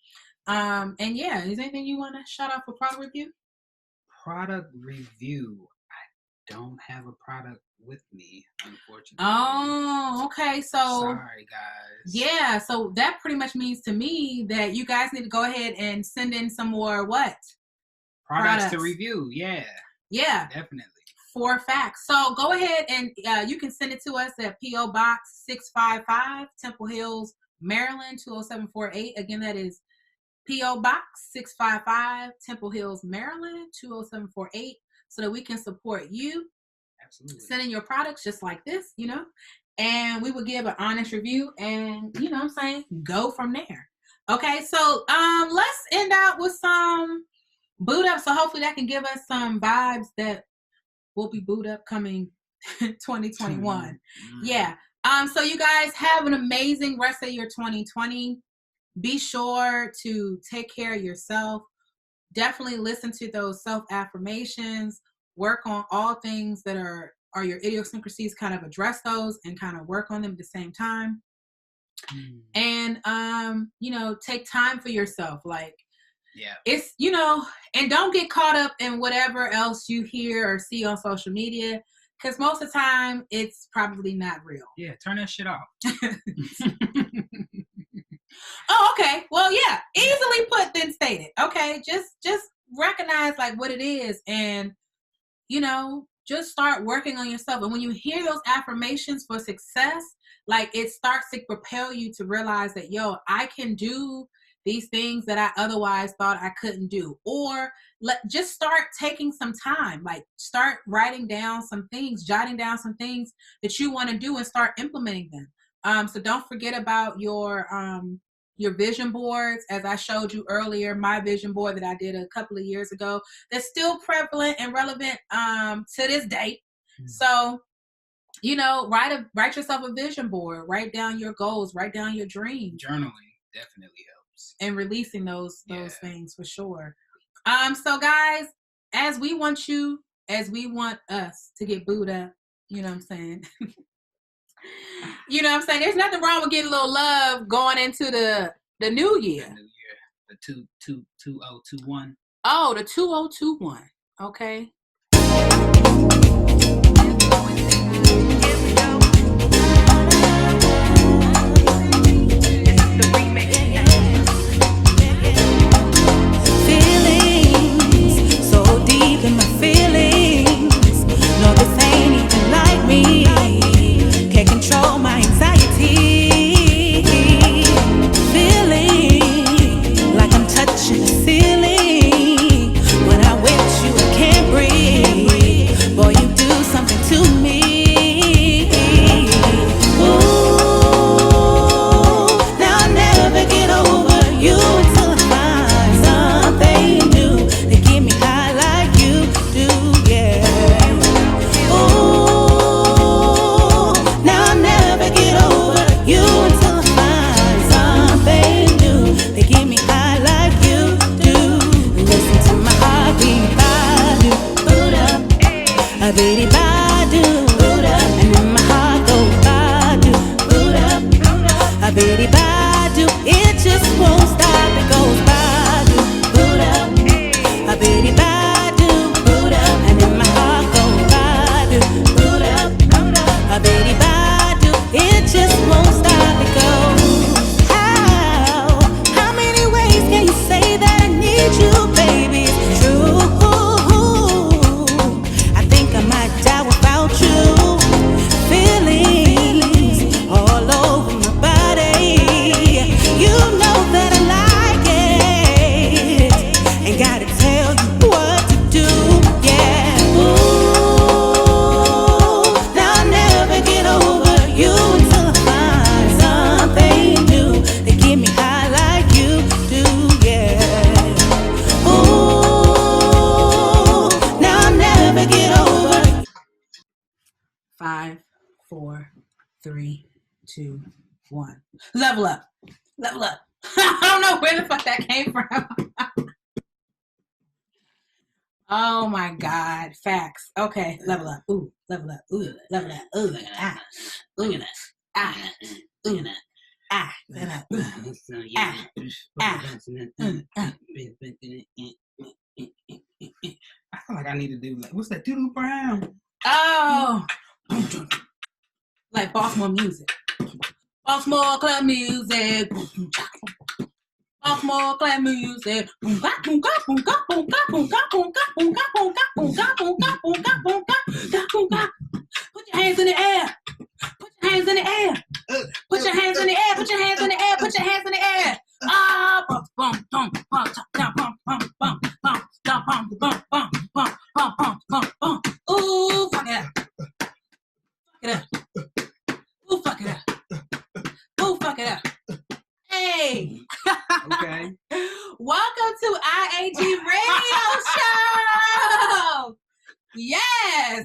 And yeah, is there anything you want to shout out for product review? Product review. I don't have a product with me, unfortunately. Oh, okay. So sorry, guys. Yeah, so that pretty much means to me that you guys need to go ahead and send in some more what? Products to review. Yeah. Yeah. Definitely. For facts. So go ahead and you can send it to us at P.O. Box 655, Temple Hills, Maryland 20748. Again, that is P.O. Box 655, Temple Hills, Maryland 20748, so that we can support you. Absolutely. Send in your products just like this, you know, and we will give an honest review and, you know what I'm saying, go from there. Okay, so let's end out with some boot up. So hopefully that can give us some vibes that will be boot up coming 2021. Mm-hmm. Yeah. So you guys have an amazing rest of your 2020. Be sure to take care of yourself. Definitely listen to those self affirmations. Work on all things that are or your idiosyncrasies, kind of address those and kind of work on them at the same time. And take time for yourself. Like, it's, and don't get caught up in whatever else you hear or see on social media, because most of the time it's probably not real. Yeah, turn that shit off. Oh, okay. Well, yeah, easily put than stated. Okay, just recognize like what it is, and just start working on yourself. And when you hear those affirmations for success, like, it starts to propel you to realize that, I can do these things that I otherwise thought I couldn't do. Or just start taking some time, like start writing down some things, jotting down some things that you want to do and start implementing them. So don't forget about your vision boards. As I showed you earlier, my vision board that I did a couple of years ago, that's still prevalent and relevant to this date. So, write yourself a vision board, write down your goals, write down your dreams. Journaling definitely helps. And releasing those things for sure. So guys, as we want us to get booed up, you know what I'm saying? There's nothing wrong with getting a little love going into the new year. The 2021. Oh, the 2021. Okay. Feelings so deep in my feelings. No, this ain't even like me. Can't control my anxiety. Feeling like I'm touching the ceiling. When I'm with you, I can't breathe. Boy, you do something to me. Level up. Level up. I don't know where the fuck that came from. Oh my God. Facts. Okay. Level up. Ooh. Level up. Ooh. Level up. Ooh. Ah. Ooh. Ah. Ooh. Ah. I feel like I need to do what's that? Doodle Brown. Oh. Like Baltimore music. Baltimore club music. Baltimore club music. Put your hands in the air. Put your hands in the air. Put your hands in the air. Put your hands in the air. Put your hands in the air. Ah, bum bum bum bum bum bum bum bum bum bum bum bum bum bum bum bum. Ooh, fuck it up. Fuck it up. Ooh, fuck it up. Ooh, fuck it up. Hey. Okay. Welcome to IAG Radio Show. Yes.